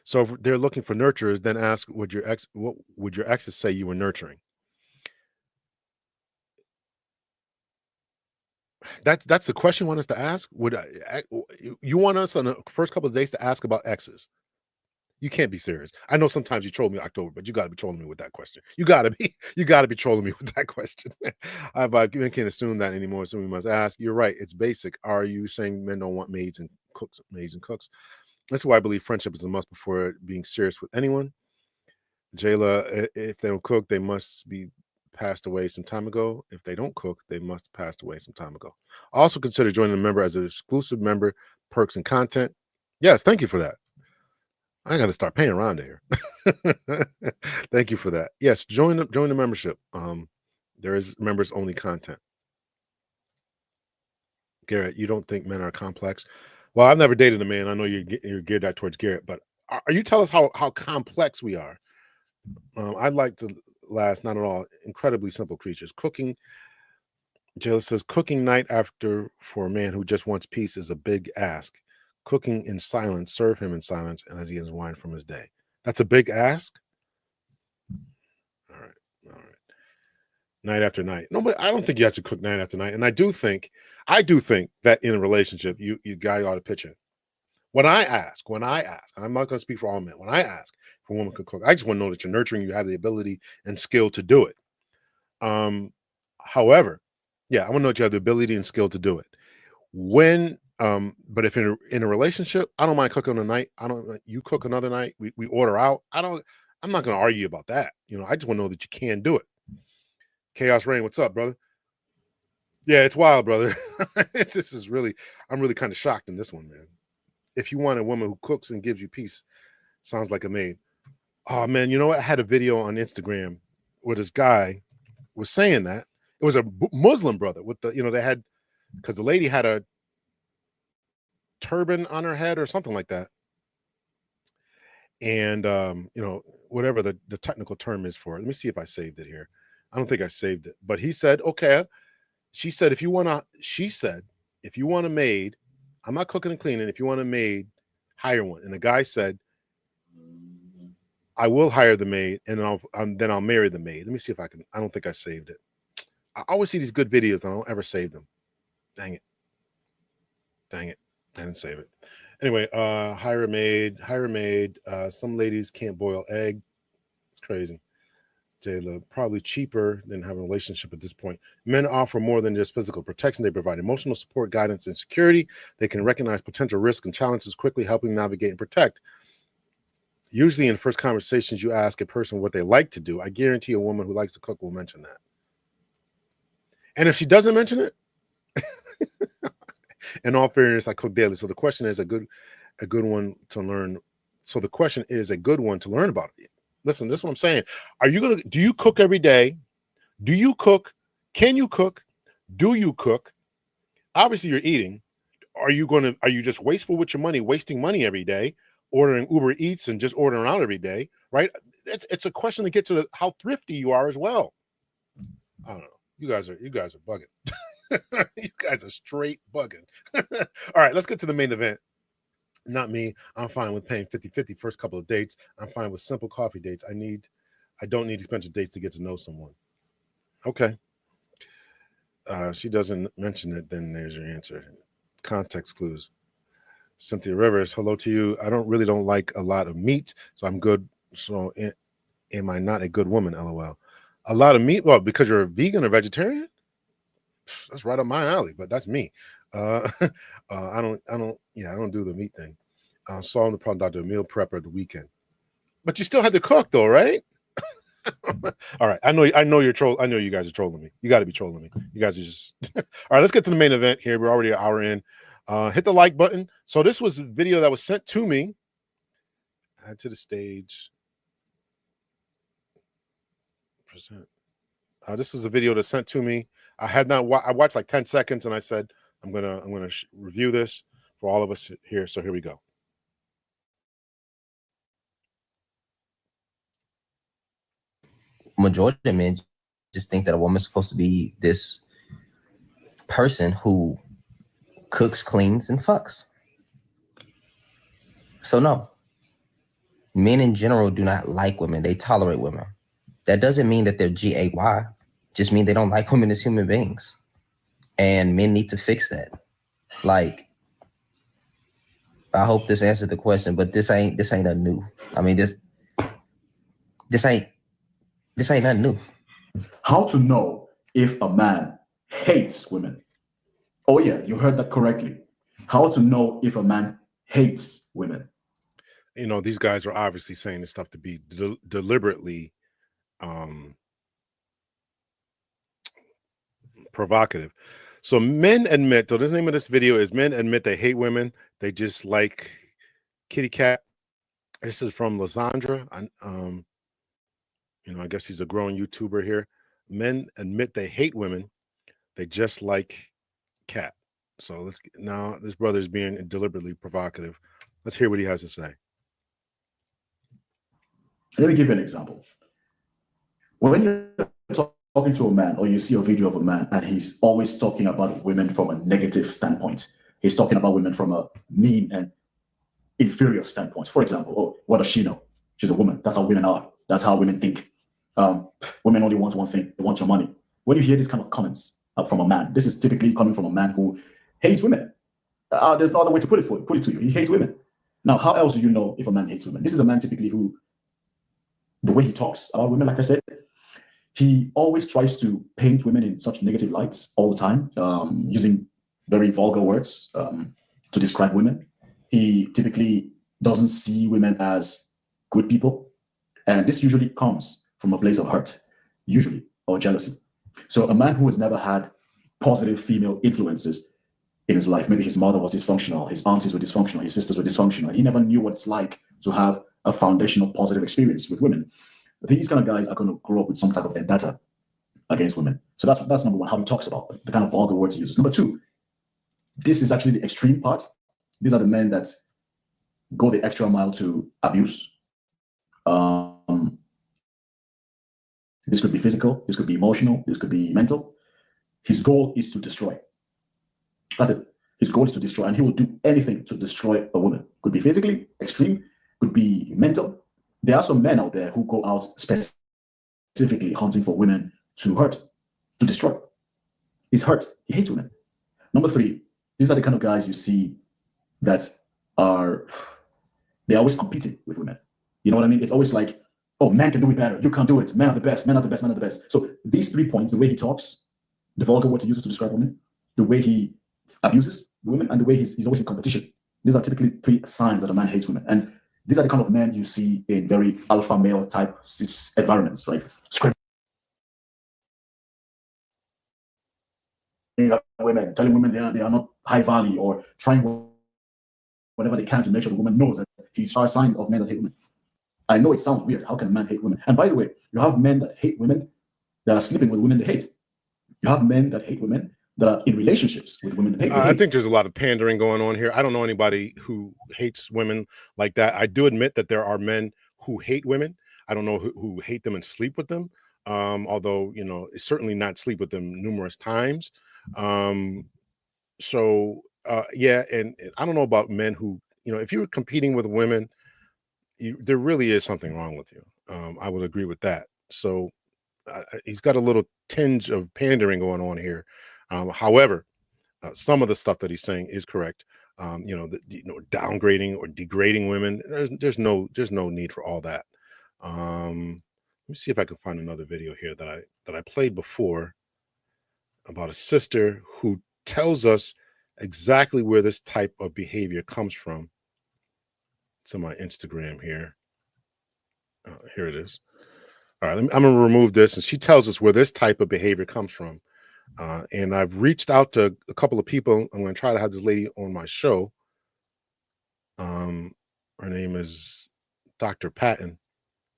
So if they're looking for nurturers, then ask, what would your exes say you were nurturing? That's the question you want us to ask? You want us on the first couple of days to ask about exes? You can't be serious. I know sometimes you troll me, October, but you got to be trolling me with that question. You got to be trolling me with that question. I can't assume that anymore, so we must ask. You're right. It's basic. Are you saying men don't want maids and cooks? That's why I believe friendship is a must before being serious with anyone. Jayla, if they don't cook, they must be passed away some time ago. If they don't cook, they must have passed away some time ago. Also consider joining a member as an exclusive member, perks and content. Yes, thank you for that. I got to start paying around here. Thank you for that. Yes, join the membership. There is members only content. Garrett, you don't think men are complex? Well, I've never dated a man. I know you're geared that towards Garrett, but are you tell us how complex we are? I'd like to last not at all. Incredibly simple creatures. Cooking. Jayla says cooking night after for a man who just wants peace is a big ask. Cooking in silence, serve him in silence, and as he has wine from his day. That's a big ask. All right. Night after night. No, but I don't think you have to cook night after night. And I do think that in a relationship, you guy ought to pitch in. When I ask, I'm not going to speak for all men. When I ask if a woman could cook, I just want to know that you're nurturing, you have the ability and skill to do it. However, yeah, I want to know that you have the ability and skill to do it. But if in a relationship, I don't mind cooking a night. You cook another night. We order out. I'm not going to argue about that. I just want to know that you can do it. Chaos Rain, what's up, brother? Yeah, it's wild, brother. I'm really kind of shocked in this one, man. If you want a woman who cooks and gives you peace, sounds like a maid. Oh man, you know what? I had a video on Instagram where this guy was saying that it was a Muslim brother with they had, because the lady had a turban on her head or something like that, and whatever the technical term is for it. Let me see if I saved it here. I don't think I saved it, but he said, okay. She said, if you want a maid, I'm not cooking and cleaning. If you want a maid, hire one. And the guy said, I will hire the maid, and then I'll marry the maid. Let me see if I can. I don't think I saved it. I always see these good videos, and I don't ever save them. Dang it. I didn't save it. Anyway, hire a maid. Some ladies can't boil egg. It's crazy. Jayla, probably cheaper than having a relationship at this point. Men offer more than just physical protection. They provide emotional support, guidance, and security. They can recognize potential risks and challenges quickly, helping navigate and protect. Usually in first conversations, you ask a person what they like to do. I guarantee a woman who likes to cook will mention that. And if she doesn't mention it, in all fairness, I cook daily. So the question is a good one to learn. So the question is a good one to learn about it. Listen, this is what I'm saying. Do you cook every day? Do you cook? Can you cook? Do you cook? Obviously you're eating. Are you just wasteful with your money, wasting money every day, ordering Uber Eats and just ordering out every day, right? It's a question to get to how thrifty you are as well. I don't know. You guys are bugging. You guys are straight bugging. All right, let's get to the main event. Not me. I'm fine with paying 50-50 first couple of dates. I'm fine with simple coffee dates. I don't need expensive dates to get to know someone. Okay. She doesn't mention it, then there's your answer. Context clues. Cynthia Rivers, hello to you. I really don't like a lot of meat, so I'm good. So am I not a good woman? LOL. A lot of meat? Well, because you're a vegan or vegetarian? That's right up my alley, but that's me. I don't do the meat thing. Solving the problem, Dr. Meal prepper the weekend. But you still had to cook though, right? All right. I know you're trolling. I know you guys are trolling me. You got to be trolling me. You guys are just all right. Let's get to the main event here. We're already an hour in. Hit the like button. So this was a video that was sent to me. Add to the stage. Present. This was a video that sent to me. I watched like 10 seconds and I said, I'm gonna review this for all of us here. So here we go. Majority of men just think that a woman's supposed to be this person who cooks, cleans, and fucks. So no, men in general do not like women. They tolerate women. That doesn't mean that they're GAY. Just mean they don't like women as human beings. and men need to fix that. Like, I hope this answered the question, but this ain't nothing new. I mean, this ain't nothing new. How to know if a man hates women? Oh yeah, you heard that correctly. How to know if a man hates women? You know, these guys are obviously saying this stuff to be deliberately provocative. So men admit, so the name of this video is Men Admit They Hate Women. They just like kitty cat. This is from Lysandra. You know, I guess he's a growing YouTuber here. Men admit they hate women. They just like cat. So let's now this brother is being deliberately provocative. Let's hear what he has to say. Let me give you an example. When you're talking to a man, or you see a video of a man and he's always talking about women from a negative standpoint, he's talking about women from a mean and inferior standpoint. For example, oh, what does she know? She's a woman. That's how women are. That's how women think. Women only want one thing. They want your money. When you hear these kind of comments from a man, this is typically coming from a man who hates women. There's no other way to put it to you. He hates women. Now, how else do you know if a man hates women? This is a man typically who, the way he talks about women, like I said, he always tries to paint women in such negative lights all the time, using very vulgar words to describe women. He typically doesn't see women as good people. And this usually comes from a place of hurt, usually, or jealousy. So a man who has never had positive female influences in his life, maybe his mother was dysfunctional, his aunties were dysfunctional, his sisters were dysfunctional. He never knew what it's like to have a foundational positive experience with women. These kind of guys are going to grow up with some type of vendetta against women. So that's number one, how he talks about the kind of vulgar words he uses. Number two, this is actually the extreme part. These are the men that go the extra mile to abuse. This could be physical, this could be emotional, this could be mental. His goal is to destroy. That's it. His goal is to destroy, and he will do anything to destroy a woman. Could be physically, extreme, could be mental. There are some men out there who go out specifically hunting for women to hurt, to destroy. He's hurt. He hates women. Number three, these are the kind of guys you see that they're always competing with women. You know what I mean? It's always like, oh, men can do it better. You can't do it. Men are the best. Men are the best. Men are the best. So these 3 points, the way he talks, the vulgar words he uses to describe women, the way he abuses women, and the way he's always in competition. These are typically 3 signs that a man hates women. And these are the kind of men you see in very alpha male type environments, right? Screaming at women, telling women they are not high value, or trying whatever they can to make sure the woman knows that he's a sign of men that hate women. I know it sounds weird. How can a man hate women? And by the way, you have men that hate women that are sleeping with women they hate. You have men that hate women that are in relationships with women that hate. I think there's a lot of pandering going on here. I don't know anybody who hates women like that. I do admit that there are men who hate women. I don't know who hate them and sleep with them. Although, you know, certainly not sleep with them numerous times. Yeah, and I don't know about men who, you know, if you're competing with women, there really is something wrong with you. I would agree with that. So he's got a little tinge of pandering going on here. However, some of the stuff that he's saying is correct. Downgrading or degrading women. There's no need for all that. Let me see if I can find another video here that I played before about a sister who tells us exactly where this type of behavior comes from. It's on my Instagram here. Here it is. All right, I'm going to remove this, and she tells us where this type of behavior comes from. And I've reached out to a couple of people. I'm going to try to have this lady on my show. Her name is Dr. Patton.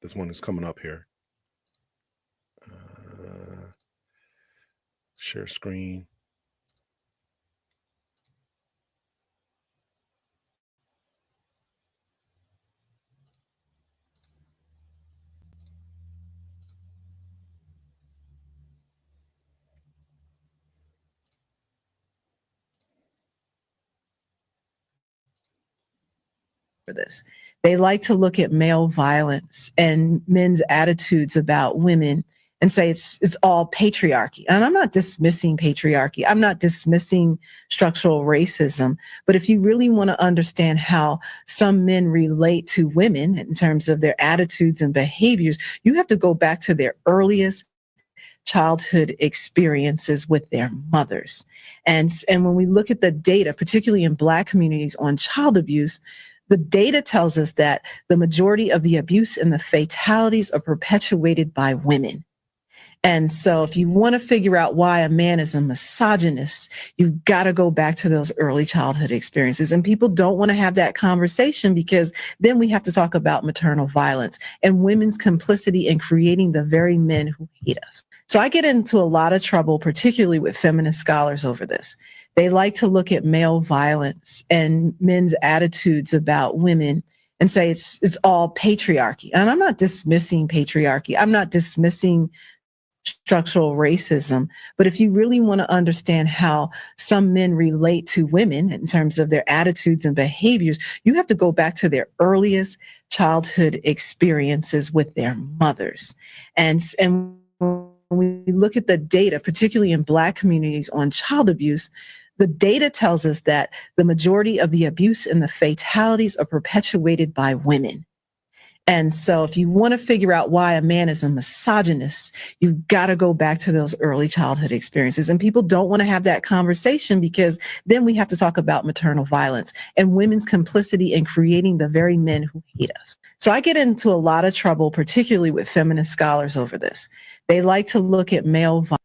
This one is coming up here. Share screen. For this. They like to look at male violence and men's attitudes about women and say it's all patriarchy. And I'm not dismissing patriarchy. I'm not dismissing structural racism. But if you really want to understand how some men relate to women in terms of their attitudes and behaviors, you have to go back to their earliest childhood experiences with their mothers. And when we look at the data, particularly in Black communities on child abuse, the data tells us that the majority of the abuse and the fatalities are perpetuated by women. And so if you want to figure out why a man is a misogynist, you've got to go back to those early childhood experiences. And people don't want to have that conversation because then we have to talk about maternal violence and women's complicity in creating the very men who hate us. So I get into a lot of trouble, particularly with feminist scholars over this. They like to look at male violence and men's attitudes about women and say it's all patriarchy. And I'm not dismissing patriarchy. I'm not dismissing structural racism. But if you really want to understand how some men relate to women in terms of their attitudes and behaviors, you have to go back to their earliest childhood experiences with their mothers. And when we look at the data, particularly in Black communities on child abuse, the data tells us that the majority of the abuse and the fatalities are perpetuated by women. And so if you want to figure out why a man is a misogynist, you've got to go back to those early childhood experiences. And people don't want to have that conversation because then we have to talk about maternal violence and women's complicity in creating the very men who hate us. So I get into a lot of trouble, particularly with feminist scholars over this. They like to look at male violence.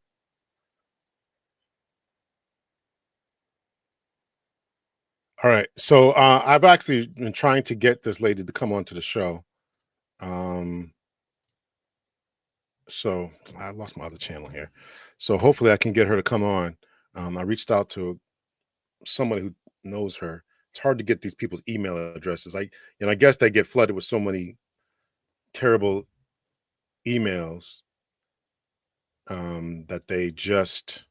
All right. So I've actually been trying to get this lady to come onto the show. So I lost my other channel here. So hopefully I can get her to come on. I reached out to somebody who knows her. It's hard to get these people's email addresses. I guess they get flooded with so many terrible emails that they just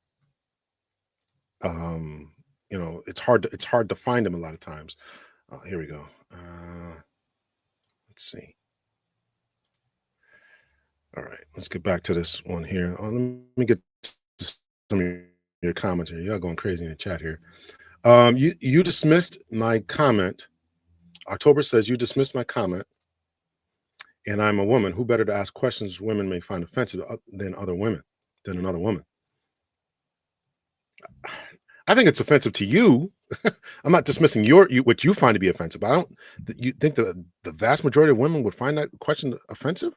it's hard to find them a lot of times. Here we go. Let's see. All right, let's get back to this one here. Let me get some of your comments here. Y'all going crazy in the chat here. You dismissed my comment. October says you dismissed my comment, and I'm a woman. Who better to ask questions women may find offensive than another woman? I think it's offensive to you. I'm not dismissing what you find to be offensive. You think the vast majority of women would find that question offensive?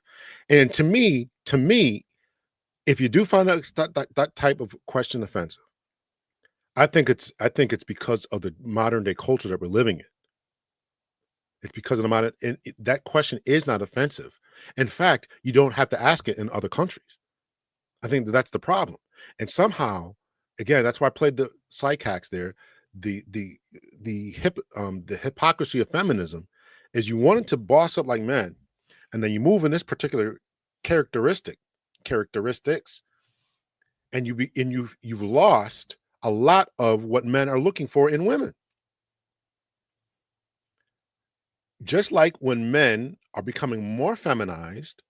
And to me, if you do find that type of question offensive, I think it's because of the modern day culture that we're living in. It's because of the modern, and that question is not offensive. In fact, you don't have to ask it in other countries. I think that's the problem. And somehow, again, that's why I played the psych hacks there. The hypocrisy of feminism is you wanted to boss up like men, and then you move in this particular characteristics, and you've lost a lot of what men are looking for in women. Just like when men are becoming more feminized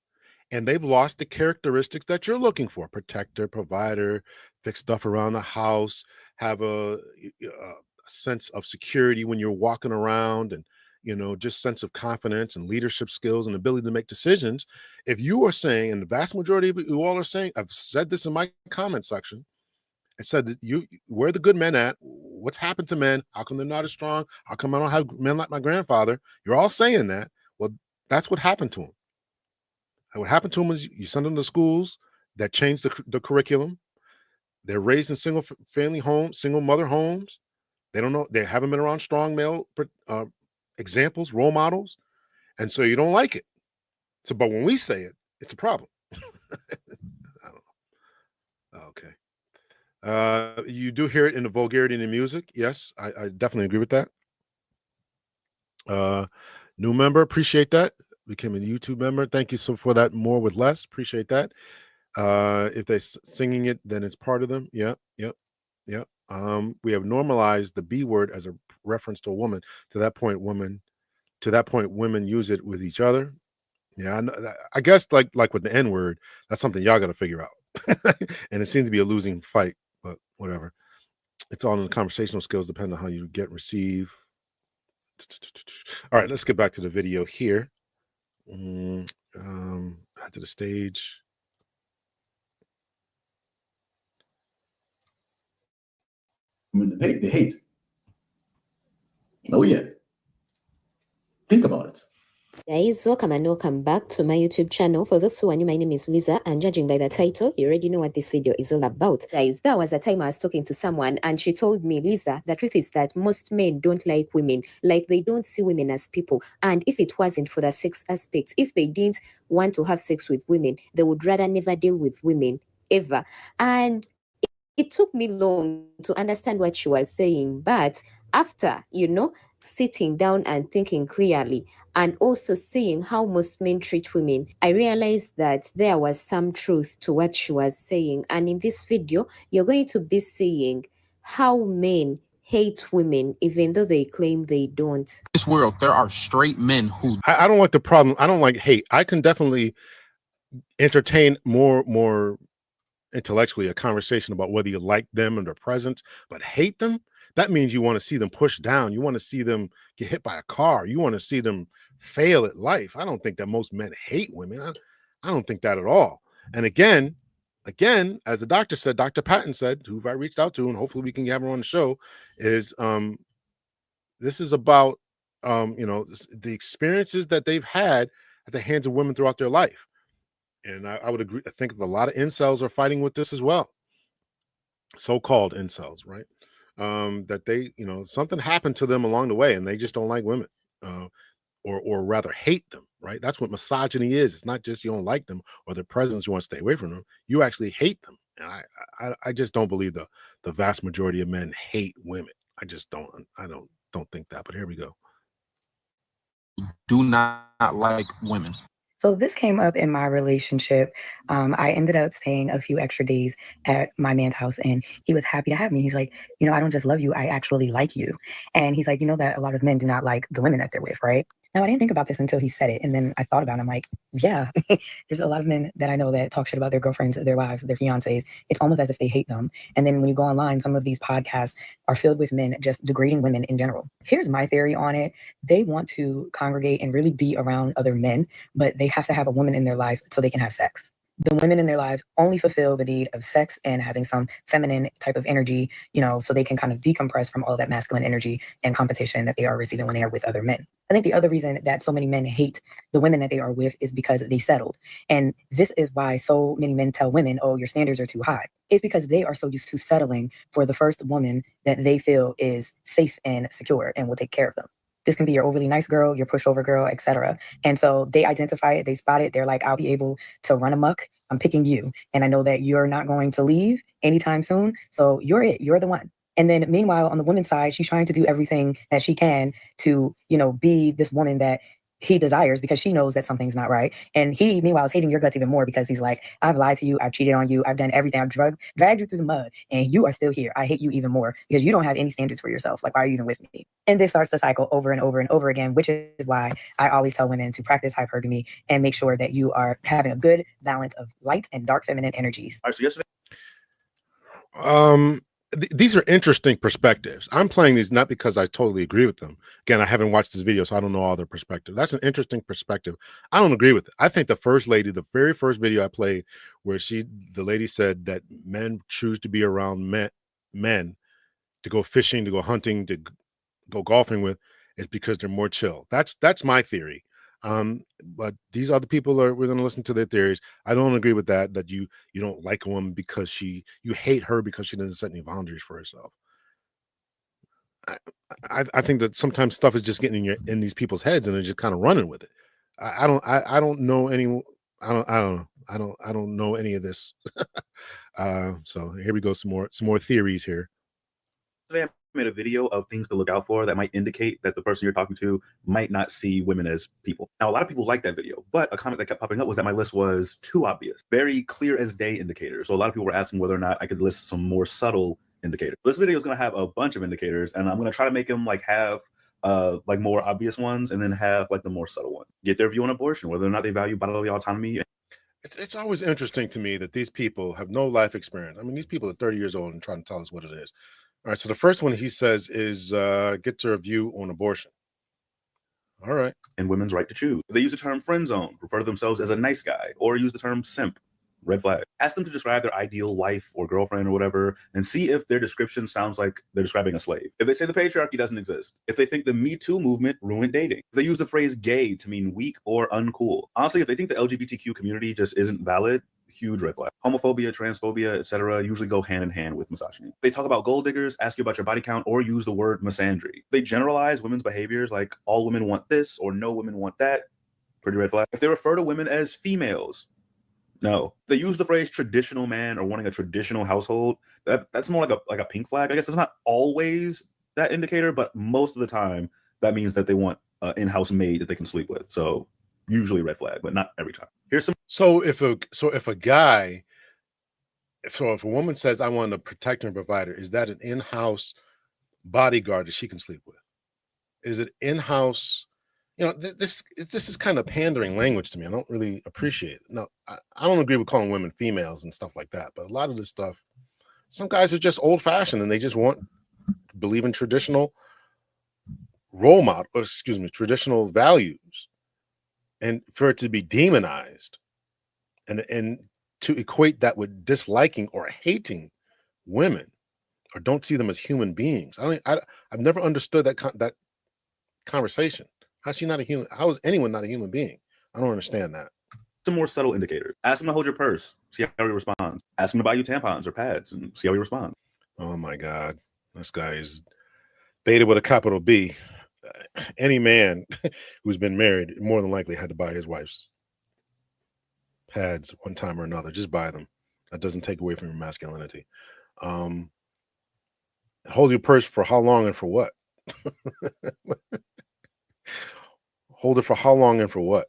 and they've lost the characteristics that you're looking for: protector, provider, fix stuff around the house, have a sense of security when you're walking around, and just sense of confidence and leadership skills and ability to make decisions. If you are saying, and the vast majority of you all are saying, I've said this in my comment section, I said that where are the good men at? What's happened to men? How come they're not as strong? How come I don't have men like my grandfather? You're all saying that. Well, that's what happened to them. And what happened to them is you send them to schools that change the curriculum. They're raised in single family homes, single mother homes. They don't know. They haven't been around strong male examples, role models. And so you don't like it. So, but when we say it, it's a problem. I don't know. Okay. You do hear it in the vulgarity in the music. Yes, I definitely agree with that. New member, appreciate that. Became a YouTube member. Thank you so for that. More with less. Appreciate that. If they're singing it, then it's part of them. Yep. We have normalized the B word as a reference to a woman. To that point, women use it with each other. Yeah, I guess like with the N word, that's something y'all got to figure out. And it seems to be a losing fight, but whatever. It's all in the conversational skills, depending on how you get and receive. All right, let's get back to the video here. Add to the stage. I mean, they hate. Oh yeah. Think about it. Guys, welcome and welcome back to my YouTube channel. For this one, my name is Lisa, and judging by the title, you already know what this video is all about. Guys, there was a time I was talking to someone and she told me, Lisa, the truth is that most men don't like women. Like, they don't see women as people. And if it wasn't for the sex aspect, if they didn't want to have sex with women, they would rather never deal with women ever. And it took me long to understand what she was saying, but after, sitting down and thinking clearly and also seeing how most men treat women, I realized that there was some truth to what she was saying. And in this video, you're going to be seeing how men hate women even though they claim they don't. This world, there are straight men who I don't like the problem. I don't like hate. I can definitely entertain more intellectually a conversation about whether you like them and their presence, but hate them, that means you want to see them pushed down. You want to see them get hit by a car. You want to see them fail at life. I don't think that most men hate women. I don't think that at all. And again, as the doctor said, Dr. Patton said, who I reached out to, and hopefully we can have her on the show, is this is about the experiences that they've had at the hands of women throughout their life. And I would agree. I think a lot of incels are fighting with this as well. So-called incels, right? That they, something happened to them along the way and they just don't like women, or rather hate them, right? That's what misogyny is. It's not just you don't like them or their presence, you want to stay away from them. You actually hate them. And I just don't believe the vast majority of men hate women. I just don't. I don't think that. But here we go. do not like women. So this came up in my relationship. I ended up staying a few extra days at my man's house, and he was happy to have me. He's like, I don't just love you, I actually like you. And he's like, that a lot of men do not like the women that they're with, right? Now, I didn't think about this until he said it. And then I thought about it. I'm like, yeah, there's a lot of men that I know that talk shit about their girlfriends, their wives, their fiancés. It's almost as if they hate them. And then when you go online, some of these podcasts are filled with men just degrading women in general. Here's my theory on it. They want to congregate and really be around other men, but they have to have a woman in their life so they can have sex. The women in their lives only fulfill the need of sex and having some feminine type of energy, so they can kind of decompress from all that masculine energy and competition that they are receiving when they are with other men. I think the other reason that so many men hate the women that they are with is because they settled. And this is why so many men tell women, oh, your standards are too high. It's because they are so used to settling for the first woman that they feel is safe and secure and will take care of them. This can be your overly nice girl, your pushover girl, etc. And so they identify it, they spot it. They're like, I'll be able to run amok. I'm picking you. And I know that you're not going to leave anytime soon. So you're it. You're the one. And then meanwhile, on the woman's side, she's trying to do everything that she can to, be this woman that he desires because she knows that something's not right. And he, meanwhile, is hating your guts even more because he's like, I've lied to you. I've cheated on you. I've done everything. I've dragged you through the mud and you are still here. I hate you even more because you don't have any standards for yourself. Like, why are you even with me? And this starts the cycle over and over and over again, which is why I always tell women to practice hypergamy and make sure that you are having a good balance of light and dark feminine energies. All right, so yesterday, these are interesting perspectives. I'm playing these not because I totally agree with them. Again, I haven't watched this video, so I don't know all their perspective. That's an interesting perspective. I don't agree with it. I think the first lady, the very first video I played, where the lady said that men choose to be around men to go fishing, to go hunting, to go golfing with, is because they're more chill. That's my theory. But these other people we're going to listen to their theories. I don't agree with that you don't like a woman because you hate her because she doesn't set any boundaries for herself. I think that sometimes stuff is just getting in these people's heads and they're just kind of running with it. I don't know any. I don't know any of this. So here we go. Some more theories here. Today I made a video of things to look out for that might indicate that the person you're talking to might not see women as people. Now, a lot of people liked that video, but a comment that kept popping up was that my list was too obvious, very clear as day indicators. So a lot of people were asking whether or not I could list some more subtle indicators. This video is going to have a bunch of indicators, and I'm going to try to make them have like more obvious ones, and then have like the more subtle ones. Get their view on abortion, whether or not they value bodily autonomy. It's always interesting to me that these people have no life experience. I mean, these people are 30 years old and trying to tell us what it is. All right, so the first one he says is get your view on abortion. All right. And women's right to choose. If they use the term friend zone, refer to themselves as a nice guy, or use the term simp, red flag. Ask them to describe their ideal wife or girlfriend or whatever, and see if their description sounds like they're describing a slave. If they say the patriarchy doesn't exist, if they think the Me Too movement ruined dating, if they use the phrase gay to mean weak or uncool. Honestly, if they think the LGBTQ community just isn't valid, huge red flag. Homophobia, transphobia, etc. usually go hand in hand with misogyny. They talk about gold diggers, ask you about your body count, or use the word misandry. They generalize women's behaviors like all women want this or no women want that. Pretty red flag. If they refer to women as females, no. If they use the phrase traditional man or wanting a traditional household, that's more like a pink flag. I guess it's not always that indicator, but most of the time that means that they want an in-house maid that they can sleep with. So usually red flag, but not every time. Here's some. So if a woman says I want a protector and provider, is that an in-house bodyguard that she can sleep with? Is it in-house? You know, this is kind of pandering language to me. I don't really appreciate it. No, I don't agree with calling women females and stuff like that. But a lot of this stuff, some guys are just old-fashioned and they just believe in traditional traditional values, and for it to be demonized, and to equate that with disliking or hating women, or don't see them as human beings. I've never understood that conversation. How's she not a human? How is anyone not a human being? I don't understand that. Some more subtle indicators. Ask him to hold your purse. See how he responds. Ask him to buy you tampons or pads and see how he responds. Oh my God. This guy is beta with a capital B. Any man who's been married more than likely had to buy his wife's pads one time or another. Just buy them. That doesn't take away from your masculinity. Hold your purse for how long and for what? Hold it for how long and for what?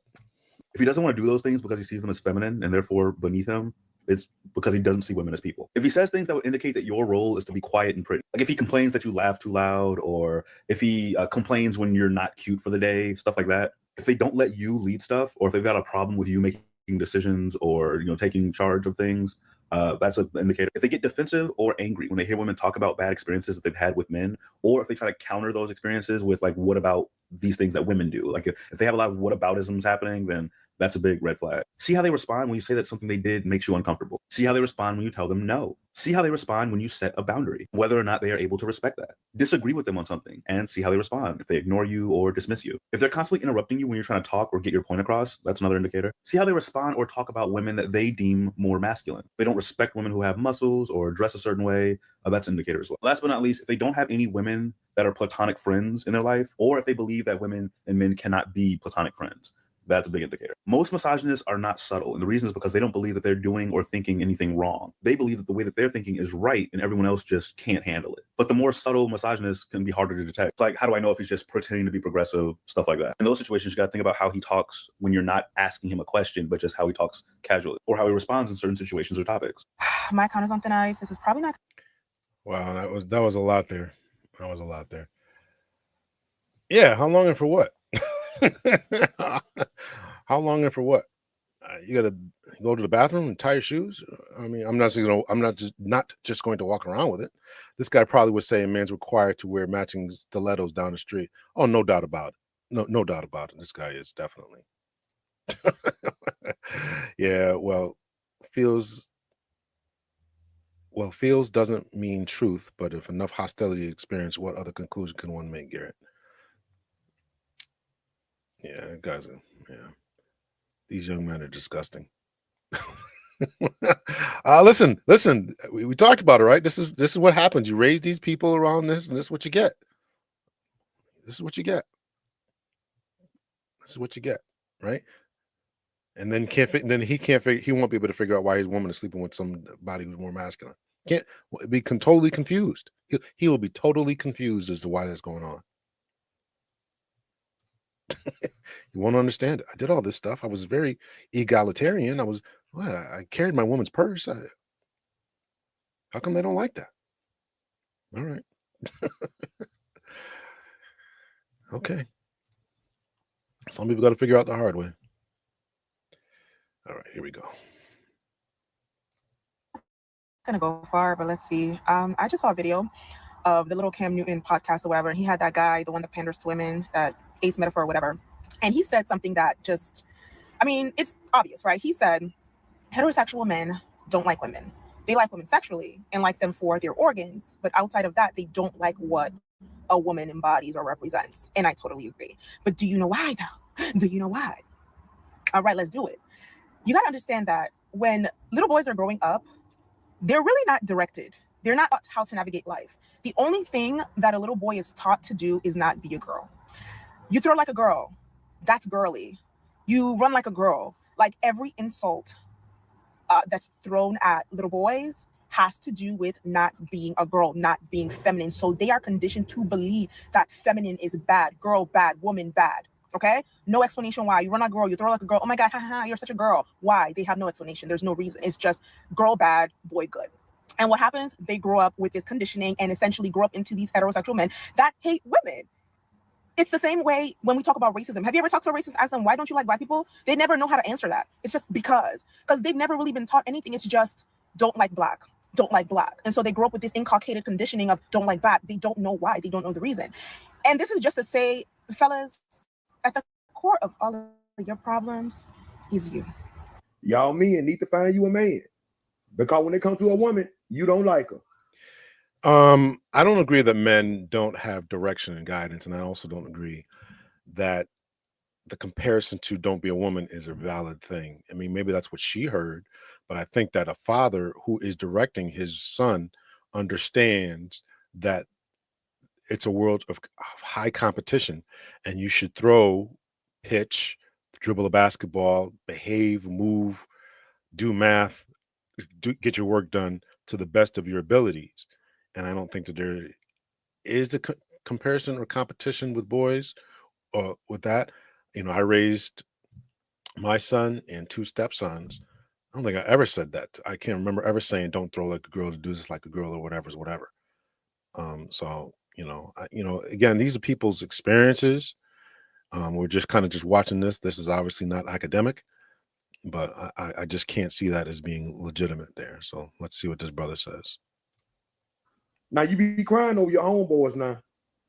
If he doesn't want to do those things because he sees them as feminine and therefore beneath him, it's because he doesn't see women as people. If he says things that would indicate that your role is to be quiet and pretty, like if he complains that you laugh too loud, or if he complains when you're not cute for the day, stuff like that. If they don't let you lead stuff, or if they've got a problem with you making decisions or taking charge of things, that's an indicator. If they get defensive or angry when they hear women talk about bad experiences that they've had with men, or if they try to counter those experiences with like, what about these things that women do? Like if they have a lot of whataboutisms happening, then that's a big red flag. See how they respond when you say that something they did makes you uncomfortable. See how they respond when you tell them no. See how they respond when you set a boundary, whether or not they are able to respect that. Disagree with them on something and see how they respond, if they ignore you or dismiss you. If they're constantly interrupting you when you're trying to talk or get your point across, that's another indicator. See how they respond or talk about women that they deem more masculine. If they don't respect women who have muscles or dress a certain way, that's an indicator as well. Last but not least, if they don't have any women that are platonic friends in their life, or if they believe that women and men cannot be platonic friends, that's a big indicator. Most misogynists are not subtle, and the reason is because they don't believe that they're doing or thinking anything wrong. They believe that the way that they're thinking is right, and everyone else just can't handle it. But the more subtle misogynists can be harder to detect. It's like, how do I know if he's just pretending to be progressive, stuff like that. In those situations, you got to think about how he talks when you're not asking him a question, but just how he talks casually, or how he responds in certain situations or topics. My account is on thin ice. This is probably not. Wow, that was a lot there. That was a lot there. Yeah, how long and for what? How long and for what? You gotta go to the bathroom and tie your shoes. I mean, I'm not just going to walk around with it. This guy probably would say a man's required to wear matching stilettos down the street. Oh, no doubt about it. No doubt about it. This guy is definitely. Yeah, feels doesn't mean truth, but if enough hostility is experienced, what other conclusion can one make, Garrett? Yeah, guys, yeah. These young men are disgusting. Listen. We talked about it, right? This is what happens. You raise these people around this, and this is what you get. This is what you get. This is what you get, right? And then he won't be able to figure out why his woman is sleeping with somebody who's more masculine. Can't be totally confused. He will be totally confused as to why that's going on. You won't understand it. I did all this stuff. I was very egalitarian. I carried my woman's purse. How come they don't like that? All right. Okay. Some people got to figure out the hard way. All right, here we go. Gonna go far, but let's see. I just saw a video of the little Cam Newton podcast or whatever, and he had that guy, the one that panders to women, that ace metaphor or whatever, and he said something that just, I mean, it's obvious, right? He said heterosexual men don't like women. They like women sexually and like them for their organs, but outside of that, they don't like what a woman embodies or represents. And I totally agree. But do you know why though? Do you know why? All right, let's do it. You got to understand that when little boys are growing up, they're really not directed. They're not taught how to navigate life. The only thing that a little boy is taught to do is not be a girl. You throw like a girl, that's girly. You run like a girl. Like every insult that's thrown at little boys has to do with not being a girl, not being feminine. So they are conditioned to believe that feminine is bad, girl bad, woman bad. Okay? No explanation why. You run like a girl, you throw like a girl. Oh my God, haha, you're such a girl. Why? They have no explanation. There's no reason. It's just girl bad, boy good. And what happens? They grow up with this conditioning and essentially grow up into these heterosexual men that hate women. It's the same way when we talk about racism. Have you ever talked to a racist, ask them, why don't you like black people? They never know how to answer that. It's just because they've never really been taught anything. It's just don't like black, don't like black. And so they grow up with this inculcated conditioning of don't like black. They don't know why. They don't know the reason. And this is just to say, fellas, at the core of all of your problems is you. Y'all men need to find you a man. Because when it comes to a woman, you don't like her. I don't agree that men don't have direction and guidance, and I also don't agree that the comparison to "don't be a woman" is a valid thing. I mean, maybe that's what she heard, but I think that a father who is directing his son understands that it's a world of high competition, and you should throw, pitch, dribble a basketball, behave, move, do math, get your work done to the best of your abilities. And I don't think that there is the comparison or competition with boys with that. You know, I raised my son and two stepsons. I don't think I ever said that. I can't remember ever saying don't throw like a girl, to do this like a girl, or whatever's whatever. So again, these are people's experiences. We're just kind of just watching this. This is obviously not academic, but I just can't see that as being legitimate there. So let's see what this brother says. Now you be crying over your homeboys now.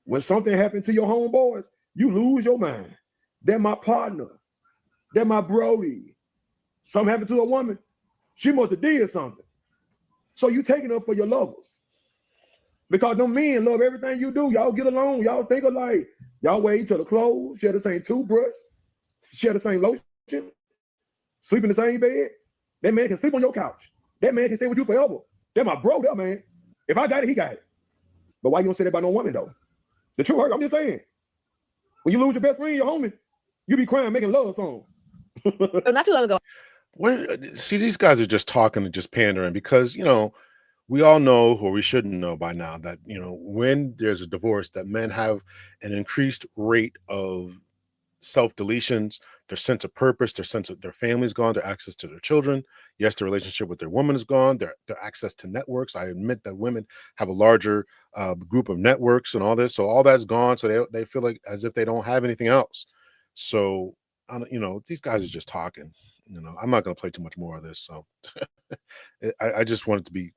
When something happened to your homeboys, you lose your mind. They're my partner. They're my brody. Something happened to a woman, she must have did something. So you taking up for your lovers. Because them men love everything you do. Y'all get along. Y'all think alike. Y'all wear each other clothes, share the same toothbrush, share the same lotion, sleep in the same bed. That man can sleep on your couch. That man can stay with you forever. They're my bro, that man. If I got it, he got it. But why you don't say that about no woman, though? The truth hurt. I'm just saying. When you lose your best friend, your homie, you be crying, making love songs. Not too long ago. See, these guys are just talking and just pandering because, we all know, or we shouldn't know by now, that, when there's a divorce, that men have an increased rate of self-deletions, their sense of purpose, their sense of their family's gone, their access to their children. Yes, their relationship with their woman is gone, their access to networks. I admit that women have a larger group of networks and all this. So all that's gone. So they feel like as if they don't have anything else. So, these guys are just talking. I'm not going to play too much more of this. So I just wanted to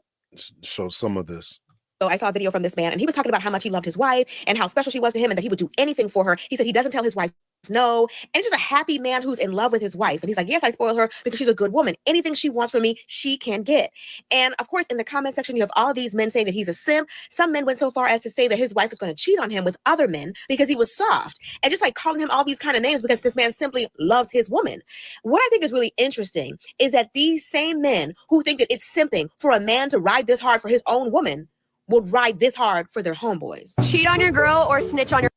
show some of this. So I saw a video from this man, and he was talking about how much he loved his wife and how special she was to him and that he would do anything for her. He said he doesn't tell his wife no. And it's just a happy man who's in love with his wife. And he's like, yes, I spoil her because she's a good woman. Anything she wants from me, she can get. And of course, in the comment section, you have all these men saying that he's a simp. Some men went so far as to say that his wife was going to cheat on him with other men because he was soft. And just like calling him all these kind of names because this man simply loves his woman. What I think is really interesting is that these same men who think that it's simping for a man to ride this hard for his own woman would ride this hard for their homeboys. Cheat on your girl or snitch on your...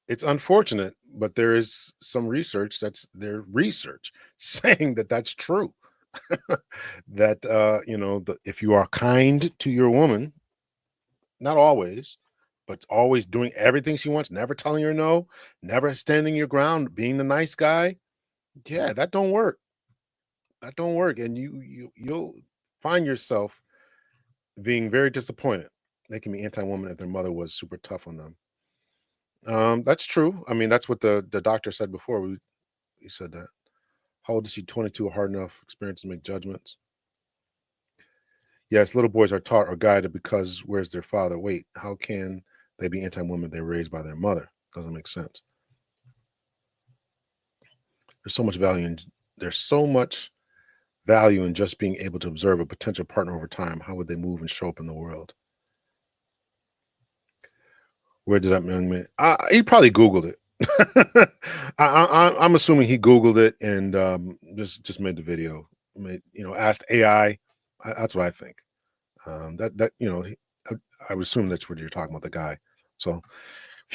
It's unfortunate, but there is some research saying that that's true. That if you are kind to your woman, not always, but always doing everything she wants, never telling her no, never standing your ground, being the nice guy, yeah, that don't work. That don't work, and you'll find yourself being very disappointed. they can be anti-woman if their mother was super tough on them. That's true. I mean, that's what the doctor said before. He said that. How old is she? 22, a hard enough experience to make judgments. Yes, little boys are taught or guided because where's their father? Wait, how can they be anti-woman if they're raised by their mother? Doesn't make sense. There's so much value in just being able to observe a potential partner over time. How would they move and show up in the world? Where did that young man? He probably Googled it. I'm assuming he Googled it and just made the video. Asked AI. That's what I think. I would assume that's what you're talking about, the guy. So,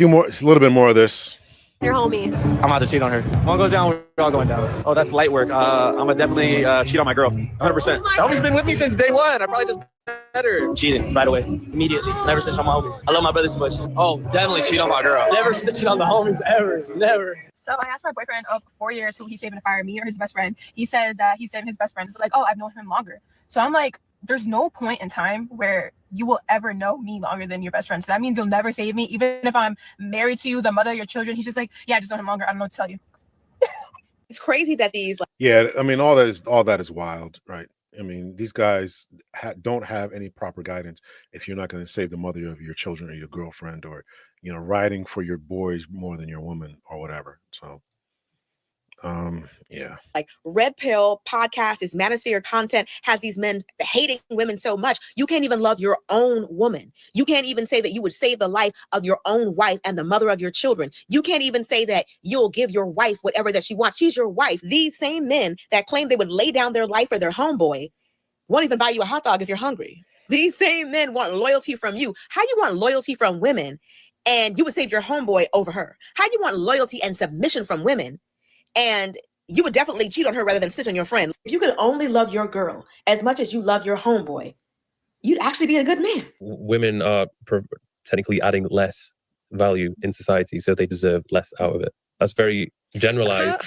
a little bit more of this. Your homie. I'm about to cheat on her. One goes down, we're all going down. Oh, that's light work. I'm gonna definitely cheat on my girl. 100%. The homie's been with me since day one. I probably just met her. Cheated right away, immediately. Never snitch on my homies. I love my brother so much. Oh, definitely cheat on my girl. Never snitching on the homies ever. Never. So I asked my boyfriend of 4 years who he's saving to fire, me or his best friend. He says that he's saving his best friend. But like, oh, I've known him longer. So I'm like, there's no point in time where you will ever know me longer than your best friend. So that means you'll never save me, even if I'm married to you, the mother of your children. He's just like, yeah, I just know him longer. I don't know what to tell you. It's crazy that these Yeah, I mean, all that is wild, right? I mean, these guys don't have any proper guidance if you're not going to save the mother of your children or your girlfriend, or riding for your boys more than your woman or whatever. So yeah, like Red Pill podcast, is manosphere content, has these men hating women so much you can't even love your own woman. You can't even say that you would save the life of your own wife and the mother of your children. You can't even say that you'll give your wife whatever that she wants. She's your wife. These same men that claim they would lay down their life for their homeboy won't even buy you a hot dog if you're hungry. These same men want loyalty from you. How you want loyalty from women and you would save your homeboy over her? How you want loyalty and submission from women and you would definitely cheat on her rather than snitch on your friends? If you could only love your girl as much as you love your homeboy, you'd actually be a good man. Women are technically adding less value in society, so they deserve less out of it. That's very generalized.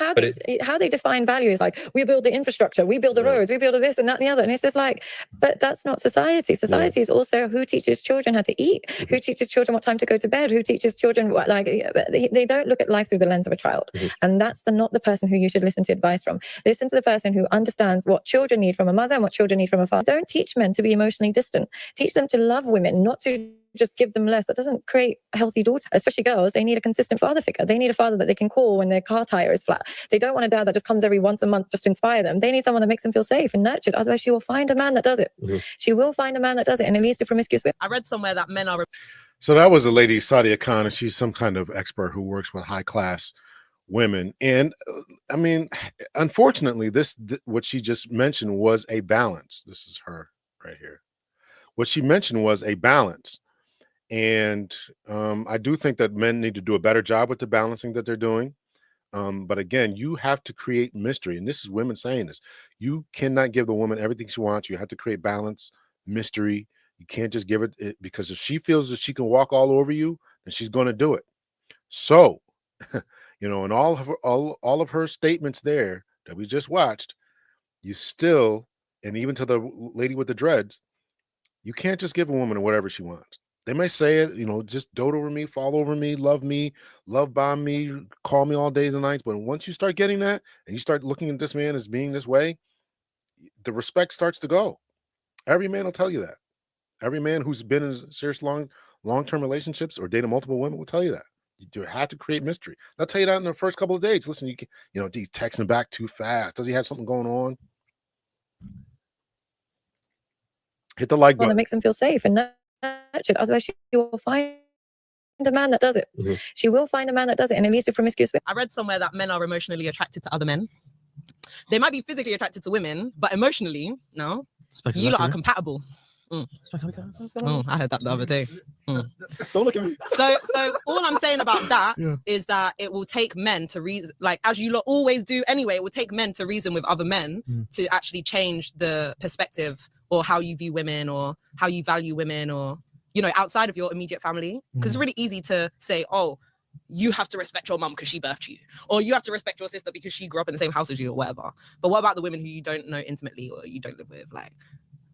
How they define value is like, we build the infrastructure, we build the roads, we build this and that and the other. And it's just like, but that's not society. Society is also who teaches children how to eat, who teaches children what time to go to bed, who teaches children what, like, they don't look at life through the lens of a child. And that's not the person who you should listen to advice from. Listen to the person who understands what children need from a mother and what children need from a father. Don't teach men to be emotionally distant. Teach them to love women, not to just give them less. That doesn't create a healthy daughter. Especially girls, they need a consistent father figure. They need a father that they can call when their car tire is flat. They don't want a dad that just comes every once a month just to inspire them. They need someone that makes them feel safe and nurtured. Otherwise, she will find a man that does it. She will find a man that does it, and it leads to promiscuous women. I read somewhere that men are... So that was a lady, Sadia Khan, and she's some kind of expert who works with high-class women. And I mean, unfortunately, what she just mentioned was a balance. This is her right here. What she mentioned was a balance. And I do think that men need to do a better job with the balancing that they're doing. But again, you have to create mystery. And this is women saying this. You cannot give the woman everything she wants. You have to create balance, mystery. You can't just give it, because if she feels that she can walk all over you, then she's going to do it. So, and all of her statements there that we just watched, you still, and even to the lady with the dreads, you can't just give a woman whatever she wants. They may say it, just dote over me, fall over me, love bomb me, call me all days and nights. But once you start getting that and you start looking at this man as being this way, the respect starts to go. Every man will tell you that. Every man who's been in serious long-term relationships or dated multiple women will tell you that. You have to create mystery. They'll tell you that in the first couple of dates. Listen, he's texting back too fast. Does he have something going on? Hit the like button. That makes them feel safe and nurtured. Otherwise, she will find a man that does it. She will find a man that does it, and it leads to promiscuous women. I read somewhere that men are emotionally attracted to other men. They might be physically attracted to women, but emotionally, no. You lot are compatible. I heard that the other day. Don't look at me. So all I'm saying about that is that it will take men to reason, like as you lot always do anyway, it will take men to reason with other men to actually change the perspective or how you view women or how you value women, or, outside of your immediate family. Because it's really easy to say, oh, you have to respect your mum because she birthed you, or you have to respect your sister because she grew up in the same house as you, or whatever. But what about the women who you don't know intimately or you don't live with? Like,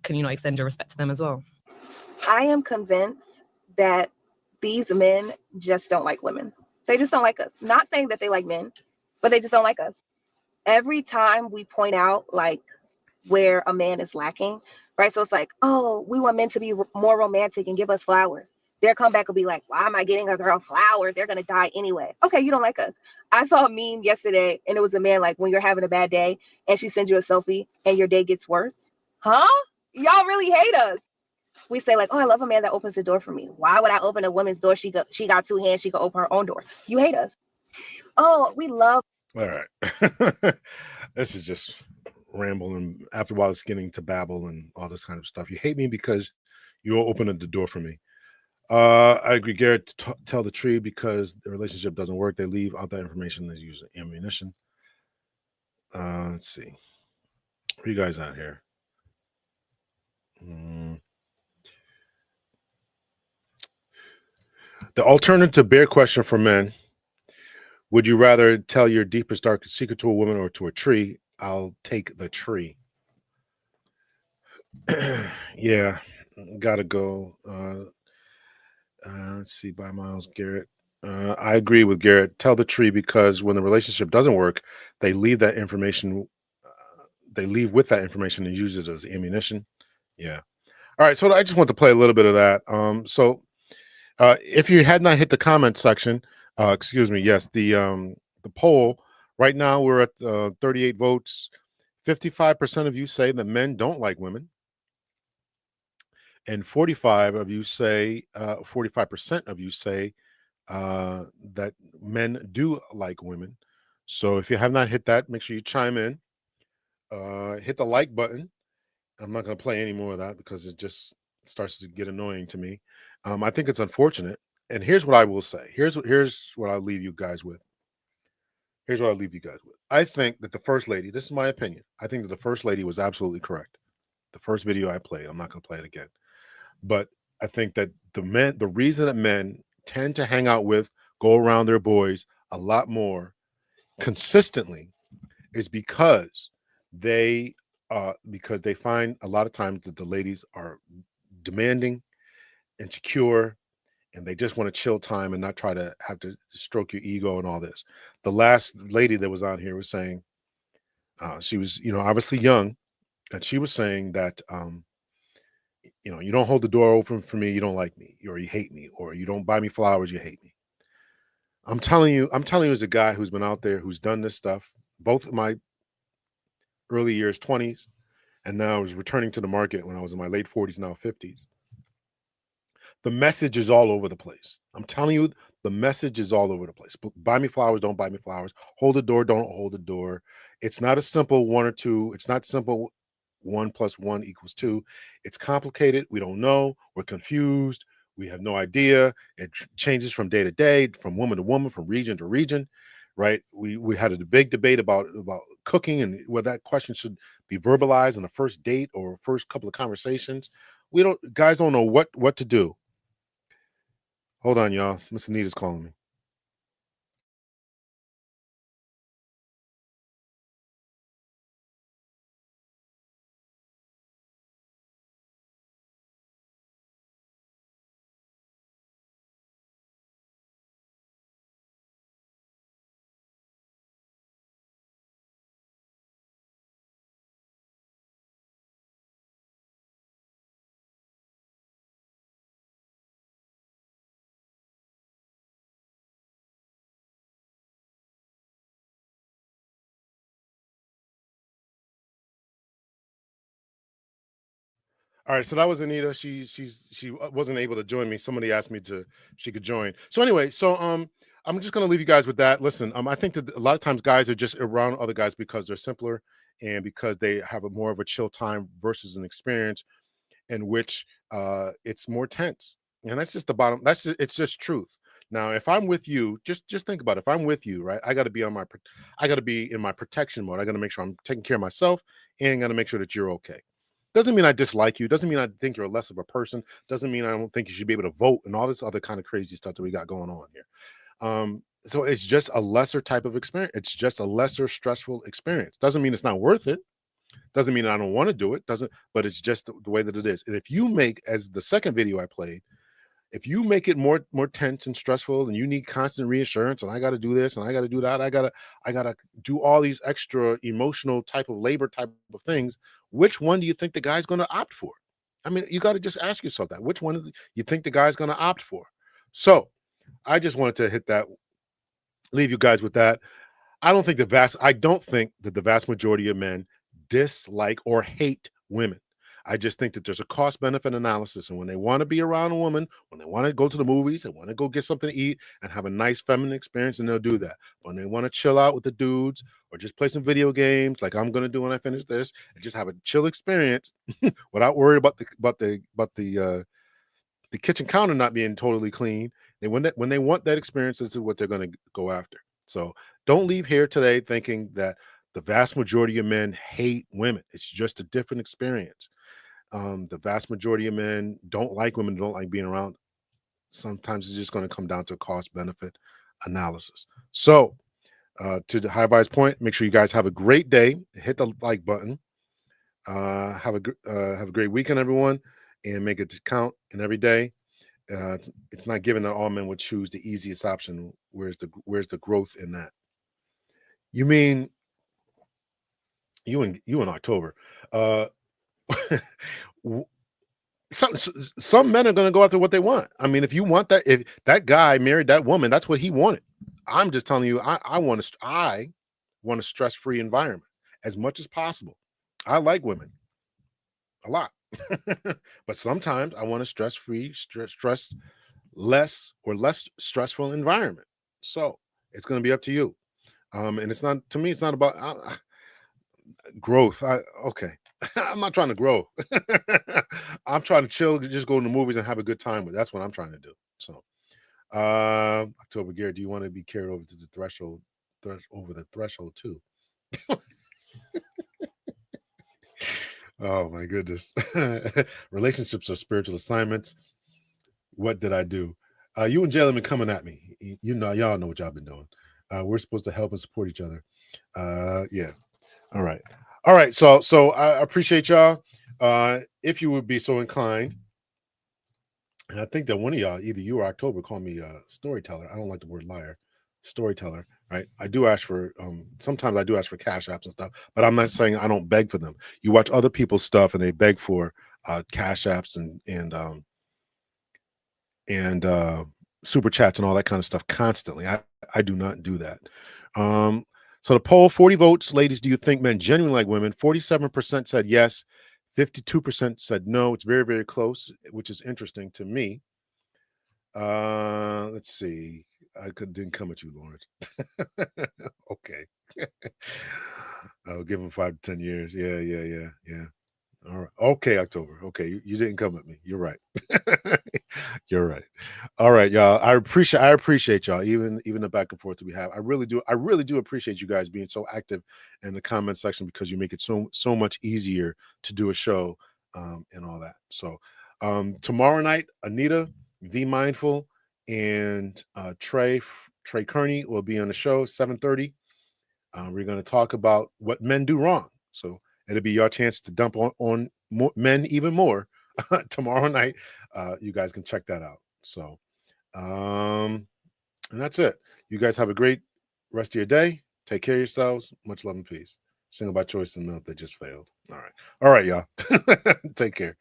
can you not extend your respect to them as well? I am convinced that these men just don't like women. They just don't like us. Not saying that they like men, but they just don't like us. Every time we point out like where a man is lacking, right? So it's like, oh, we want men to be more romantic and give us flowers. Their comeback will be like, why am I getting a girl flowers? They're going to die anyway. Okay, you don't like us. I saw a meme yesterday and it was a man like, when you're having a bad day and she sends you a selfie and your day gets worse. Huh? Y'all really hate us. We say like, oh, I love a man that opens the door for me. Why would I open a woman's door? She got two hands. She could open her own door. You hate us. Oh, we love. All right. This is just rambling. After a while, it's getting to babble and all this kind of stuff. You hate me because you open the door for me. I agree, Garrett. Tell the tree because the relationship doesn't work. They leave out that information as using ammunition. Let's see. Where you guys at here? The alternative bear question for men: would you rather tell your deepest, darkest secret to a woman or to a tree? I'll take the tree. Yeah, gotta go. Let's see, by Miles Garrett. I agree with Garrett. Tell the tree because when the relationship doesn't work, they leave that information. They leave with that information and use it as ammunition. Yeah. All right. So I just want to play a little bit of that. If you had not hit the comment section, excuse me. Yes, the poll right now we're at 38 votes. 55% of you say that men don't like women. And 45% of you say that men do like women. So if you have not hit that, make sure you chime in. Hit the like button. I'm not going to play any more of that because it just starts to get annoying to me. I think it's unfortunate. And here's what I will say. Here's what I'll leave you guys with. I think that the first lady, this is my opinion. I think that the first lady was absolutely correct. The first video I played, I'm not going to play it again. But I think that the reason that men tend to hang out with, go around their boys a lot more consistently is because they find a lot of times that the ladies are demanding, insecure, and they just want to chill time and not try to have to stroke your ego and all this. The last lady that was on here was saying, she was, obviously young, and she was saying that, you don't hold the door open for me, you don't like me, or you hate me, or you don't buy me flowers, you hate me. I'm telling you as a guy who's been out there, who's done this stuff, both of my early years, 20s, and now I was returning to the market when I was in my late 40s, now 50s. The message is all over the place. I'm telling you, the message is all over the place. Buy me flowers, don't buy me flowers. Hold the door, don't hold the door. It's not a simple one or two. It's not simple 1 + 1 = 2. It's complicated. We don't know. We're confused. We have no idea. It changes from day to day, from woman to woman, from region to region, right? We had a big debate about cooking and whether that question should be verbalized on the first date or first couple of conversations. Guys don't know what to do. Hold on, y'all. Miss Anita's calling me. All right, so that was Anita. She wasn't able to join me. Somebody asked me she could join. So anyway, I'm just gonna leave you guys with that. Listen, I think that a lot of times guys are just around other guys because they're simpler and because they have a more of a chill time versus an experience in which it's more tense. And that's just the bottom. It's just truth. Now, if I'm with you, just think about it. If I'm with you, right, I got to be in my protection mode. I got to make sure I'm taking care of myself and got to make sure that you're okay. Doesn't mean I dislike you. Doesn't mean I think you're less of a person. Doesn't mean I don't think you should be able to vote and all this other kind of crazy stuff that we got going on here. So it's just a lesser type of experience. It's just a lesser stressful experience. Doesn't mean it's not worth it. Doesn't mean I don't want to do it. But it's just the way that it is. And if you make, as the second video I played, if you make it more tense and stressful, and you need constant reassurance, and I got to do this and I got to do that, I gotta do all these extra emotional type of labor type of things, which one do you think the guy's going to opt for? I mean, you got to just ask yourself that. Which one you think the guy's going to opt for? So I just wanted to hit that, leave you guys with that. I don't think that the vast majority of men dislike or hate women. I just think that there's a cost benefit analysis. And when they want to be around a woman, when they want to go to the movies, they want to go get something to eat and have a nice feminine experience, and they'll do that. When they want to chill out with the dudes or just play some video games, like I'm going to do when I finish this, and just have a chill experience without worrying about the kitchen counter not being totally clean. When they want that experience, this is what they're going to go after. So don't leave here today thinking that the vast majority of men hate women. It's just a different experience. The vast majority of men don't like women, don't like being around. Sometimes it's just going to come down to cost benefit analysis. So to the High Vibe's point, make sure you guys have a great day. Hit the like button. Have a great weekend, everyone, and make it count. And every day, it's not given that all men would choose the easiest option. Where's the growth in that? You mean you in October? Some men are going to go after what they want. I mean, if that guy married that woman, that's what he wanted. I'm just telling you, I want a stress-free environment as much as possible. I like women a lot, but sometimes I want a stress-free, less stressful environment. So it's going to be up to you. And it's not about growth. I'm not trying to grow. I'm trying to chill, just go to the movies and have a good time with. That's what I'm trying to do. So October, Garrett, do you want to be carried over to the threshold too? Oh my goodness. Relationships are spiritual assignments. What did I do? You and Jalen been coming at me. Y'all know what y'all been doing. We're supposed to help and support each other. Yeah. All right. So I appreciate y'all. If you would be so inclined, and I think that one of y'all, either you or October, call me a storyteller. I don't like the word liar. Storyteller, right? I do ask for sometimes I do ask for cash apps and stuff, but I'm not saying I don't beg for them. You watch other people's stuff and they beg for cash apps and super chats and all that kind of stuff constantly. I do not do that. So the poll, 40 votes, ladies, do you think men genuinely like women? 47% said yes, 52% said no. It's very, very close, which is interesting to me. Let's see. Didn't come at you, Lawrence. Okay. I'll give him 5 to 10 years. Yeah. All right. Okay, October. Okay, you didn't come at me. You're right. You're right. All right, y'all. I appreciate y'all, even the back and forth that we have. I really do appreciate you guys being so active in the comment section, because you make it so much easier to do a show and all that. So tomorrow night, Anita, V Mindful, and Trey Kearney will be on the show 7:30. We're going to talk about what men do wrong. So it'll be your chance to dump on men even more tomorrow night. You guys can check that out. So, and that's it. You guys have a great rest of your day. Take care of yourselves. Much love and peace. Single by choice and milk that just failed. All right, y'all. Take care.